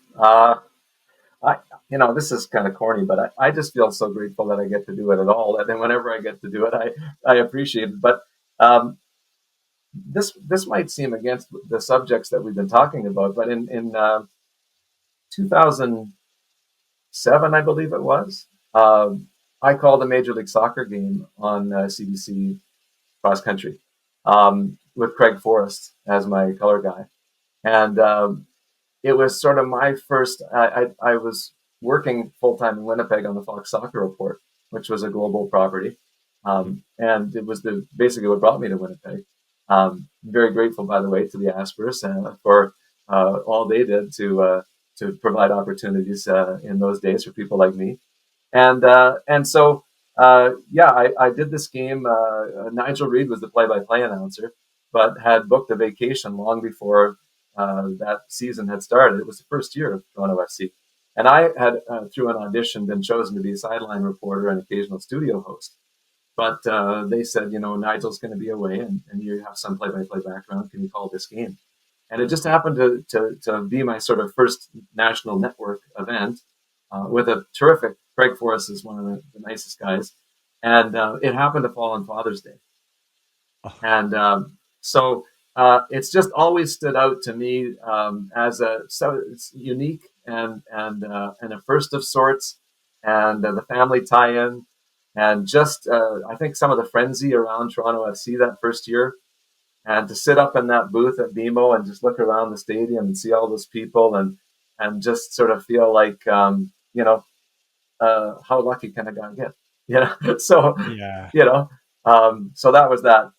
This is kind of corny, but I just feel so grateful that I get to do it at all. And then whenever I get to do it, I appreciate it. But this might seem against the subjects that we've been talking about, but in 2007, I believe it was, I called a Major League Soccer game on CBC cross country with Craig Forrest as my color guy. And it was sort of my first, I was working full-time in Winnipeg on the Fox Soccer Report, which was a global property. And it was basically what brought me to Winnipeg. Very grateful, by the way, to the Aspers for all they did to provide opportunities in those days for people like me. And so I did this game. Nigel Reid was the play-by-play announcer, but had booked a vacation long before that season had started. It was the first year of Toronto FC. And I had, through an audition, been chosen to be a sideline reporter and occasional studio host. But they said, Nigel's going to be away and you have some play-by-play background. Can you call this game? And it just happened to be my sort of first national network event with a terrific, Craig Forrest is one of the nicest guys. And it happened to fall on Father's Day. And so it's just always stood out to me as it's unique and a first of sorts, and the family tie-in, and just I think some of the frenzy around Toronto FC that first year, and to sit up in that booth at BMO and just look around the stadium and see all those people and just sort of feel like how lucky can a guy get? So Yeah. so that was that.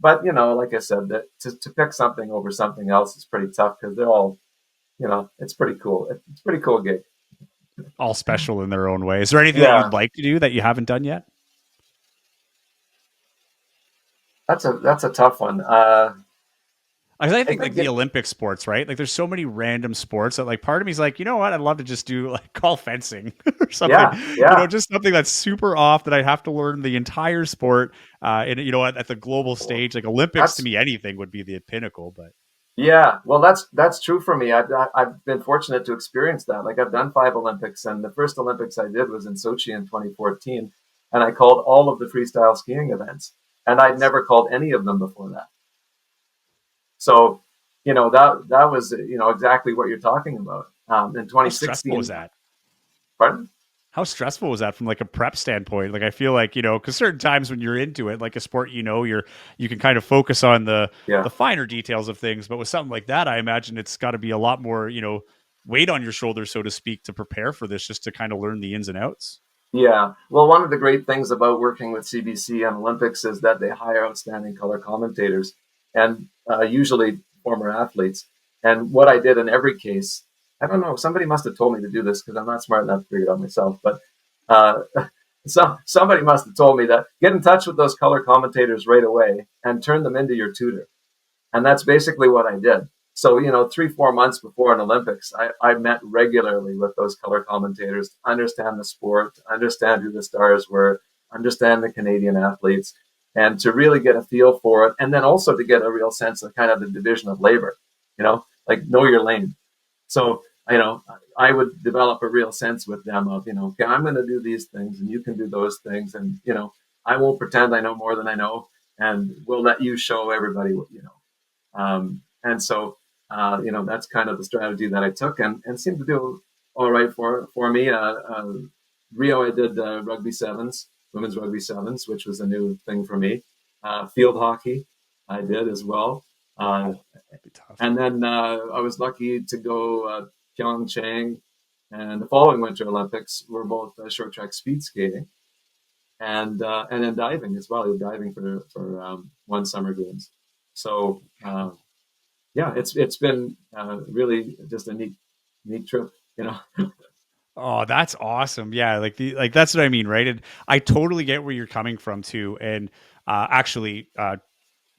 But like I said, that to pick something over something else is pretty tough because they're all, it's pretty cool. It's a pretty cool gig. All special in their own way. Is there anything that Yeah, you'd like to do that you haven't done yet? that's a tough one. I think like the Olympic sports, right? Like there's so many random sports that like part of me is like, you know what? I'd love to just do like call fencing or something, Yeah. just something that's super off that I have to learn the entire sport. And at the global stage, like Olympics to That's me, anything would be the pinnacle, but Yeah. Well, that's true for me. I've been fortunate to experience that. Like I've done 5 Olympics, and the first Olympics I did was in Sochi in 2014, and I called all of the freestyle skiing events, and I'd never called any of them before that. So, that was exactly what you're talking about. In how stressful was 2016, that? pardon? How stressful was that from like a prep standpoint? Like I feel like, because certain times when you're into it, like a sport, you can kind of focus on Yeah. the finer details of things. But with something like that, I imagine it's got to be a lot more, weight on your shoulders, so to speak, to prepare for this, just to kind of learn the ins and outs. Yeah. Well, one of the great things about working with CBC and Olympics is that they hire outstanding color commentators, and usually former athletes. And what I did in every case, I don't know, somebody must have told me to do this because I'm not smart enough to figure it out myself, but uh, somebody must have told me that get in touch with those color commentators right away and turn them into your tutor. And that's basically what I did. So, 3, 4 months before an Olympics, I met regularly with those color commentators to understand the sport, to understand who the stars were, understand the Canadian athletes, and to really get a feel for it. And then also to get a real sense of kind of the division of labor, like know your lane. So, I would develop a real sense with them of, okay, I'm going to do these things and you can do those things. And, I won't pretend I know more than I know, and we'll let you show everybody what you know. And so, that's kind of the strategy that I took, and seemed to do all right for me. Rio, I did rugby sevens, women's rugby sevens, which was a new thing for me. Field hockey, I did as well. Uh, Oh, that'd be tough. and then I was lucky to go Pyeongchang, and the following Winter Olympics were both short track speed skating and then diving as well. Diving for one summer games. So yeah, it's been really just a neat trip. Oh, that's awesome. Yeah, like that's what I mean, right? And I totally get where you're coming from too. And actually,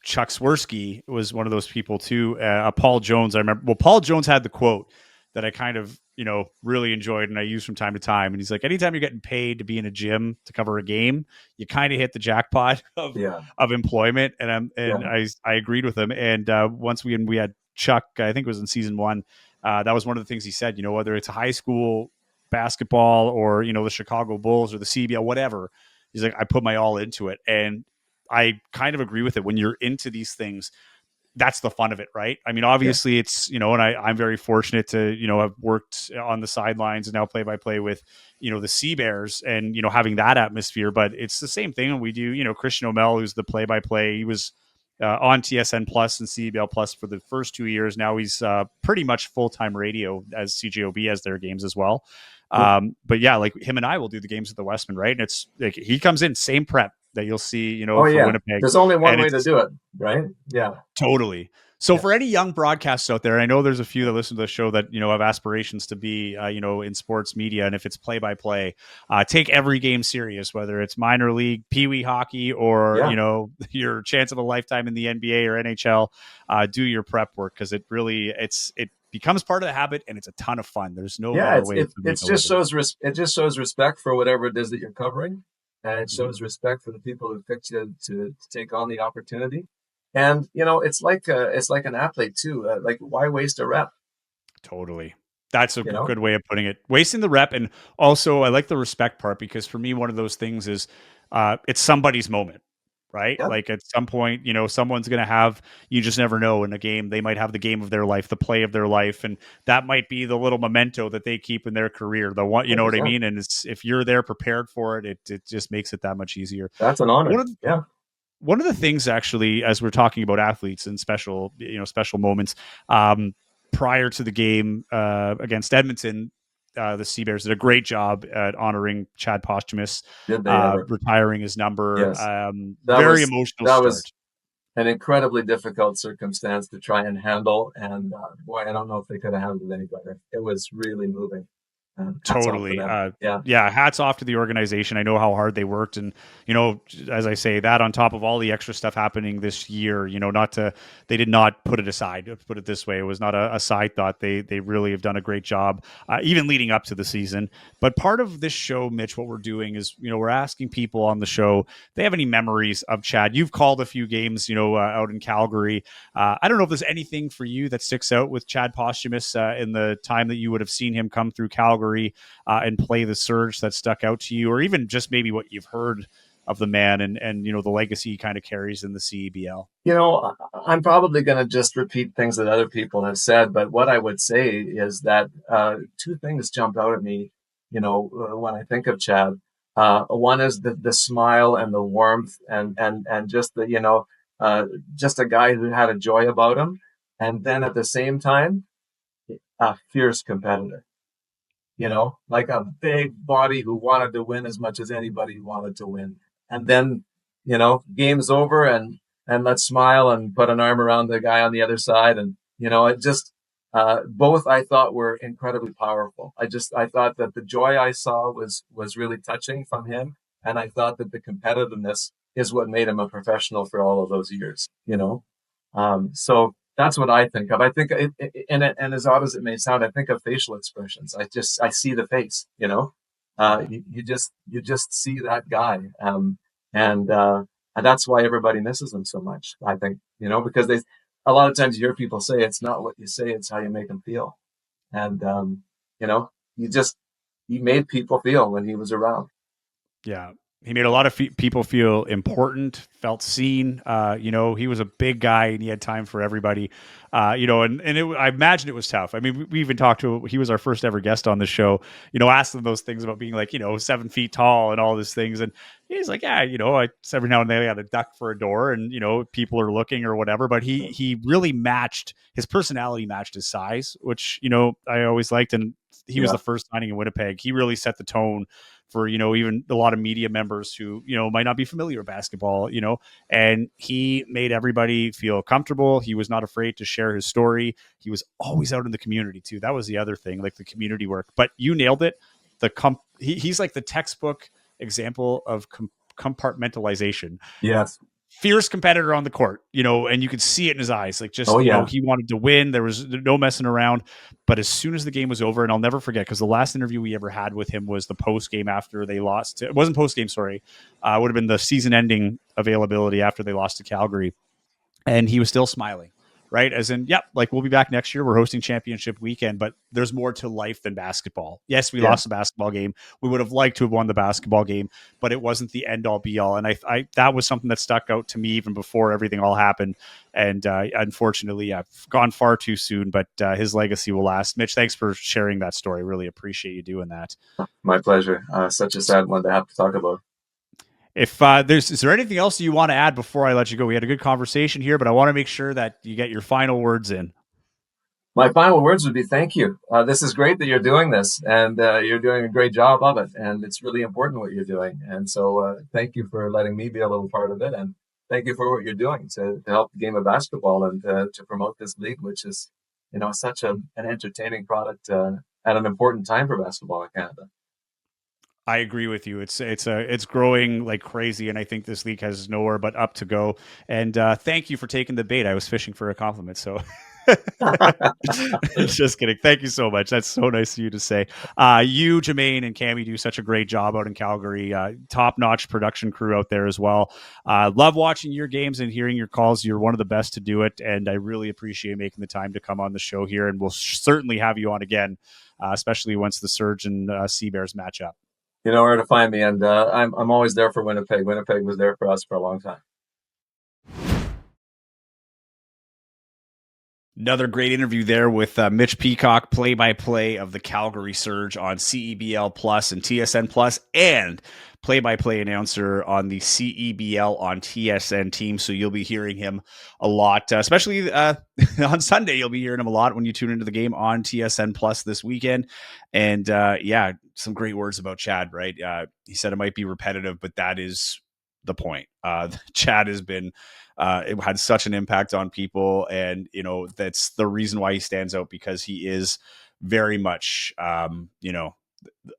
Chuck Swirsky was one of those people too. Paul Jones, I remember. Well, Paul Jones had the quote that I kind of really enjoyed and I use from time to time. And he's like, anytime you're getting paid to be in a gym to cover a game, you kind of hit the jackpot Yeah, of employment. And yeah, I agreed with him. And once we had Chuck, I think it was in season 1. That was one of the things he said. Whether it's a high school basketball or the Chicago Bulls or the CBL, whatever. He's like, I put my all into it, and I kind of agree with it. When you're into these things, that's the fun of it, right? I mean, yeah, obviously it's, and I'm very fortunate to, have worked on the sidelines and now play by play with, the Sea Bears and, having that atmosphere, but it's the same thing. And we do, Christian O'Mell, who's the play by play, he was on TSN Plus and CBL Plus for the first 2 years. Now he's pretty much full-time radio as CJOB as their games as well. yeah. But yeah, like him and I will do the games at the Westman, right? And it's like he comes in same prep that you'll see, Oh for yeah. Winnipeg, There's only one and way to it's do it, right? Yeah, totally. So yeah, for any young broadcasts out there, I know there's a few that listen to the show that have aspirations to be in sports media, and if it's play by play, take every game serious, whether it's minor league, pee wee hockey, or yeah, your chance of a lifetime in the NBA or NHL. Do your prep work because it becomes part of the habit, and it's a ton of fun. There's no yeah. better way to make a living. It just shows respect for whatever it is that you're covering, and it Mhm. shows respect for the people who picked you to take on the opportunity. And it's like an athlete too. Like why waste a rep? Totally. That's a You know? good way of putting it. Wasting the rep, and also I like the respect part because for me, one of those things is it's somebody's moment. right? Yeah, Like at some point, someone's going to have, you just never know in a game, they might have the game of their life, the play of their life. And that might be the little memento that they keep in their career. The one, you know what I 100%. mean? And if you're there prepared for it, it just makes it that much easier. That's an One honor. of, Yeah. one of the things actually, as we're talking about athletes and special moments, prior to the game against Edmonton, the Sea Bears did a great job at honoring Chad Posthumus, Did they ever? retiring his number. Yes. That Very was emotional that was start. an incredibly difficult circumstance to try and handle, and boy, I don't know if they could have handled it any better. It was really moving. Hats off to Totally. them. Yeah. Yeah. Hats off to the organization. I know how hard they worked. And, as I say, that on top of all the extra stuff happening this year, they did not put it aside, to put it this way. It was not a side thought. They really have done a great job, even leading up to the season. But part of this show, Mitch, what we're doing is, we're asking people on the show, they have any memories of Chad. You've called a few games, out in Calgary. I don't know if there's anything for you that sticks out with Chad Posthumus in the time that you would have seen him come through Calgary and play the Surge that stuck out to you, or even just maybe what you've heard of the man and the legacy he kind of carries in the CEBL. I'm probably going to just repeat things that other people have said, but what I would say is that two things jump out at me, when I think of Chad. One is the smile and the warmth and just just a guy who had a joy about him. And then at the same time, a fierce competitor, like a big body who wanted to win as much as anybody wanted to win. And then, game's over and let's smile and put an arm around the guy on the other side. And, it just, both I thought were incredibly powerful. I thought that the joy I saw was really touching from him. And I thought that the competitiveness is what made him a professional for all of those years. So that's what I think of. I think, and as odd as it may sound, I think of facial expressions. I see the face. You just see that guy. And that's why everybody misses him so much. I think, because a lot of times you hear people say, it's not what you say, it's how you make them feel. And, you know, he made people feel when he was around. Yeah. He made a lot of people feel important, felt seen. He was a big guy and he had time for everybody. I imagine it was tough. I mean, we even talked to, he was our first ever guest on the show, asked him those things about being like, 7 feet tall and all these things. And he's like, yeah, every now and then I got a duck for a door and, people are looking or whatever, but he really matched, his personality matched his size, which, I always liked. And he was the first signing in Winnipeg. He really set the tone for, even a lot of media members who, might not be familiar with basketball, and he made everybody feel comfortable. He was not afraid to share his story. He was always out in the community too. That was the other thing, like the community work, but you nailed it. He's like the textbook example of compartmentalization. Yes. Fierce competitor on the court, and you could see it in his eyes. Like just, he wanted to win. There was no messing around. But as soon as the game was over, and I'll never forget, because the last interview we ever had with him was the post game after they lost. It wasn't post game, sorry. It would have been the season ending availability after they lost to Calgary. And he was still smiling, right? As in, yep, like we'll be back next year. We're hosting championship weekend, but there's more to life than basketball. Yes, we lost the basketball game. We would have liked to have won the basketball game, but it wasn't the end all be all. And I that was something that stuck out to me even before everything all happened. And unfortunately, I've gone far too soon, but his legacy will last. Mitch, thanks for sharing that story. Really appreciate you doing that. My pleasure. Such a sad one to have to talk about. If is there anything else you want to add before I let you go? We had a good conversation here, but I want to make sure that you get your final words in. My final words would be thank you. This is great that you're doing this, and you're doing a great job of it, and it's really important what you're doing. And so thank you for letting me be a little part of it, and thank you for what you're doing to help the game of basketball and to promote this league, which is, such an entertaining product at an important time for basketball in Canada. I agree with you. It's growing like crazy, and I think this league has nowhere but up to go. And thank you for taking the bait. I was fishing for a compliment, so just kidding. Thank you so much. That's so nice of you to say. You, Jermaine, and Cammie do such a great job out in Calgary. Top-notch production crew out there as well. Love watching your games and hearing your calls. You're one of the best to do it, and I really appreciate making the time to come on the show here. And we'll certainly have you on again, especially once the Surge and Sea Bears match up. You know where to find me, and I'm always there for Winnipeg. Winnipeg was there for us for a long time. Another great interview there with Mitch Peacock, play-by-play of the Calgary Surge on CEBL Plus and TSN Plus, and play-by-play announcer on the CEBL on TSN team. So you'll be hearing him a lot, especially on Sunday. You'll be hearing him a lot when you tune into the game on TSN Plus this weekend. And yeah, some great words about Chad, right? He said it might be repetitive, but that is the point. Chad has been it had such an impact on people, and that's the reason why he stands out, because he is very much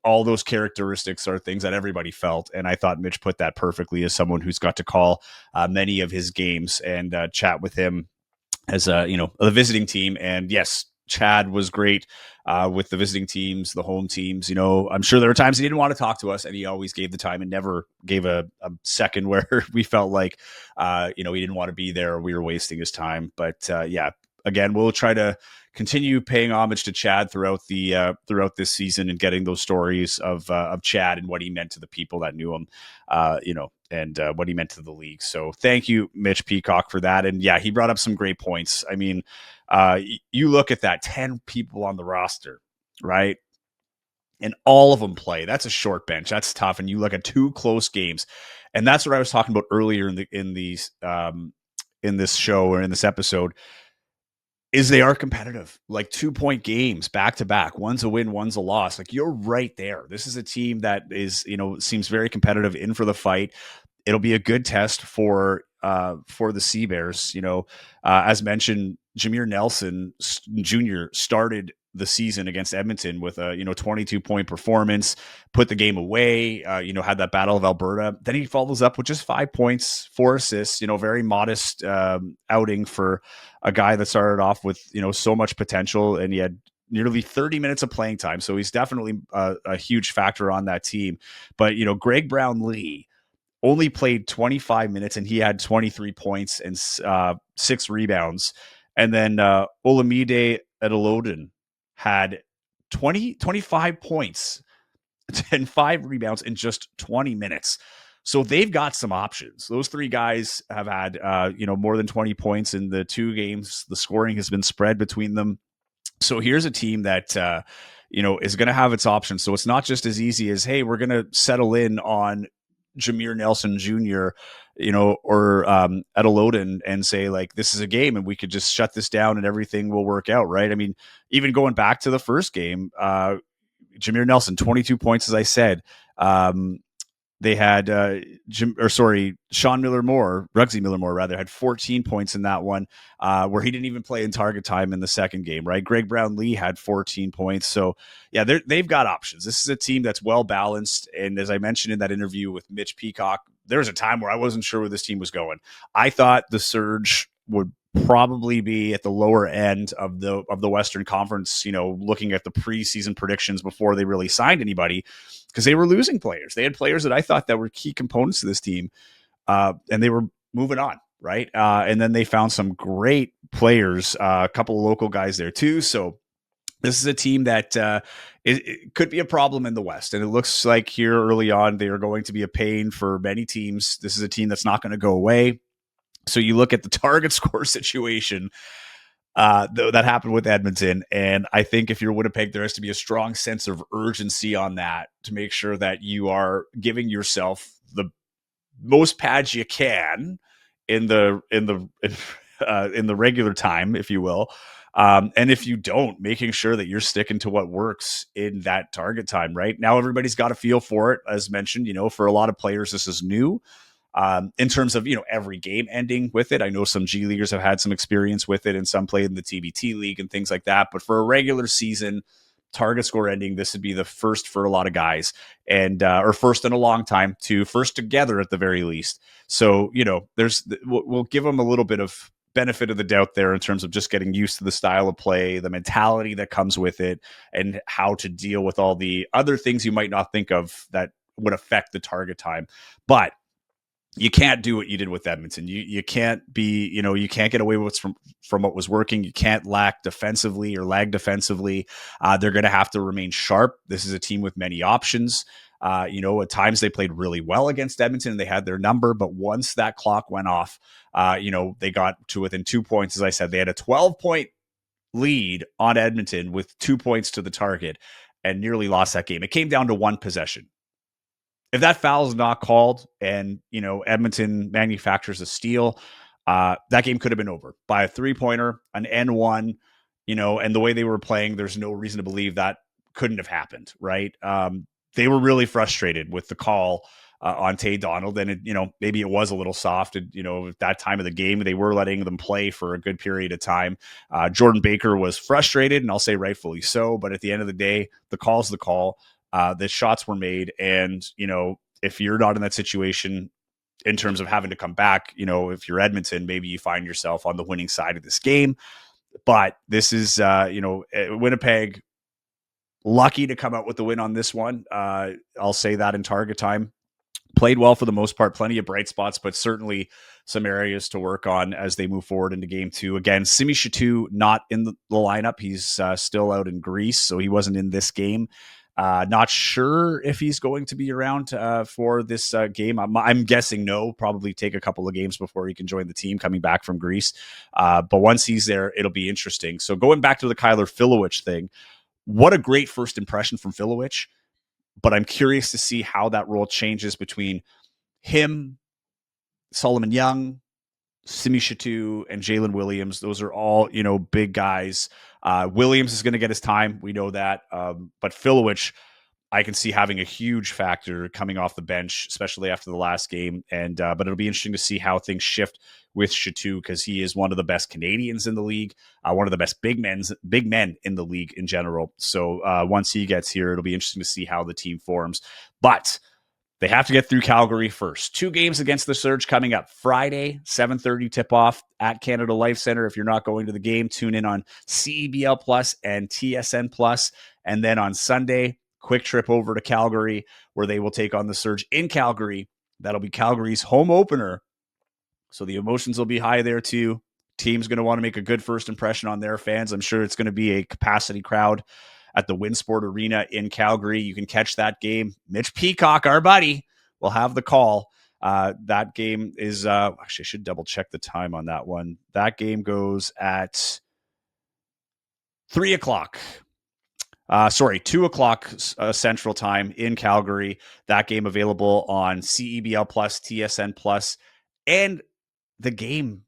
all those characteristics are things that everybody felt, and I thought Mitch put that perfectly as someone who's got to call many of his games and chat with him as the visiting team. And yes, Chad was great with the visiting teams, the home teams. I'm sure there were times he didn't want to talk to us, and he always gave the time and never gave a second where we felt like, he didn't want to be there or we were wasting his time. But yeah, again, we'll try to continue paying homage to Chad throughout this season and getting those stories of Chad and what he meant to the people that knew him, and what he meant to the league. So thank you, Mitch Peacock, for that. And yeah, he brought up some great points. I mean, you look at that 10 people on the roster, right? And all of them play. That's a short bench. That's tough. And you look at 2 close games, and that's what I was talking about earlier in this show or in this episode, is they are competitive, like 2-point games back to back. One's a win, one's a loss. Like, you're right there. This is a team that is, seems very competitive, in for the fight. It'll be a good test for the Sea Bears. As mentioned, Jameer Nelson Jr. started the season against Edmonton with a 22-point performance, put the game away. Had that Battle of Alberta. Then he follows up with just 5 points, 4 assists. Very modest outing for a guy that started off with so much potential, and he had nearly 30 minutes of playing time. So he's definitely a huge factor on that team. But Greg Brown-Lee only played 25 minutes, and he had 23 points and 6 rebounds. And then Olamide Adeloden had 25 points and 5 rebounds in just 20 minutes. So they've got some options. Those 3 guys have had, more than 20 points in the 2 games. The scoring has been spread between them. So here's a team that, is going to have its options. So it's not just as easy as, hey, we're going to settle in on Jameer Nelson Jr., or Adeloden, and say, like, this is a game and we could just shut this down and everything will work out, right? I mean, even going back to the first game, Jameer Nelson, 22 points, as I said. They had Sean Miller-Moore, Rugsy Miller-Moore, rather, had 14 points in that one, where he didn't even play in target time in the second game, right? Greg Brown-Lee had 14 points. So, yeah, they've got options. This is a team that's well-balanced. And as I mentioned in that interview with Mitch Peacock, there was a time where I wasn't sure where this team was going. I thought the Surge would probably be at the lower end of the Western Conference, looking at the preseason predictions before they really signed anybody, because they were losing players. They had players that I thought that were key components to this team, and they were moving on, right? And then they found some great players, a couple of local guys there too. So this is a team that it could be a problem in the West. And it looks like here early on, they are going to be a pain for many teams. This is a team that's not going to go away. So you look at the target score situation that happened with Edmonton, and I think if you're Winnipeg, there has to be a strong sense of urgency on that to make sure that you are giving yourself the most pads you can in the regular time, if you will. And if you don't, making sure that you're sticking to what works in that target time. Right now, everybody's got a feel for it. As mentioned, for a lot of players, this is new. In terms of, every game ending with it. I know some G Leaguers have had some experience with it, and some played in the TBT league and things like that. But for a regular season target score ending, this would be the first for a lot of guys, and or first in a long time, first together at the very least. So, we'll give them a little bit of benefit of the doubt there in terms of just getting used to the style of play, the mentality that comes with it, and how to deal with all the other things you might not think of that would affect the target time. But you can't do what you did with Edmonton. You can't be, you can't get away with what's from what was working. You can't lag defensively. They're going to have to remain sharp. This is a team with many options. At times they played really well against Edmonton and they had their number, but once that clock went off, they got to within 2 points. As I said, they had a 12-point lead on Edmonton with 2 points to the target and nearly lost that game. It came down to one possession. If that foul is not called and, Edmonton manufactures a steal, that game could have been over by a 3-pointer, an N1, and the way they were playing, there's no reason to believe that couldn't have happened, right? They were really frustrated with the call on Tay Donald, and maybe it was a little soft. And, at that time of the game, they were letting them play for a good period of time. Jordan Baker was frustrated, and I'll say rightfully so. But at the end of the day, the call's the call. The shots were made, and if you're not in that situation in terms of having to come back, if you're Edmonton, maybe you find yourself on the winning side of this game. But this is, Winnipeg lucky to come out with the win on this one. I'll say that in target time. Played well for the most part, plenty of bright spots, but certainly some areas to work on as they move forward into game two. Again, Simi Chateau not in the lineup. He's still out in Greece, so he wasn't in this game. Not sure if he's going to be around for this game. I'm guessing no, probably take a couple of games before he can join the team coming back from Greece. But once he's there, it'll be interesting. So going back to the Kyler Filowich thing, what a great first impression from Filowich. But I'm curious to see how that role changes between him, Solomon Young, Simi Chateau, and Jalen Williams. Those are all, big guys. Williams is going to get his time. We know that. But Filowich, I can see having a huge factor coming off the bench, especially after the last game. And but it'll be interesting to see how things shift with Chateau, because he is one of the best Canadians in the league, one of the best big men in the league in general. So once he gets here, it'll be interesting to see how the team forms. But they have to get through Calgary first. 2 games against the Surge coming up Friday, 7:30 tip-off at Canada Life Centre. If you're not going to the game, tune in on CEBL Plus and TSN Plus. And then on Sunday, quick trip over to Calgary, where they will take on the Surge in Calgary. That'll be Calgary's home opener. So the emotions will be high there too. Team's going to want to make a good first impression on their fans. I'm sure it's going to be a capacity crowd at the Winsport Arena in Calgary. You can catch that game. Mitch Peacock, our buddy, will have the call. That game is, actually, I should double check the time on that one. That game goes at 3 o'clock. 2 o'clock Central Time in Calgary. That game available on CEBL Plus, TSN Plus, and the Game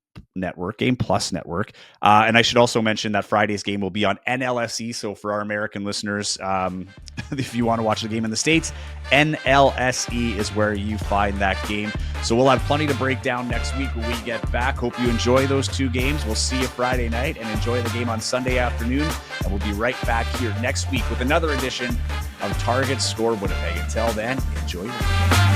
Plus Network. And I should also mention that Friday's game will be on NLSE. So for our American listeners, if you want to watch the game in the States, NLSE is where you find that game. So we'll have plenty to break down next week when we get back. Hope you enjoy those 2 games. We'll see you Friday night and enjoy the game on Sunday afternoon. And we'll be right back here next week with another edition of Target Score Winnipeg. Until then, enjoy the game.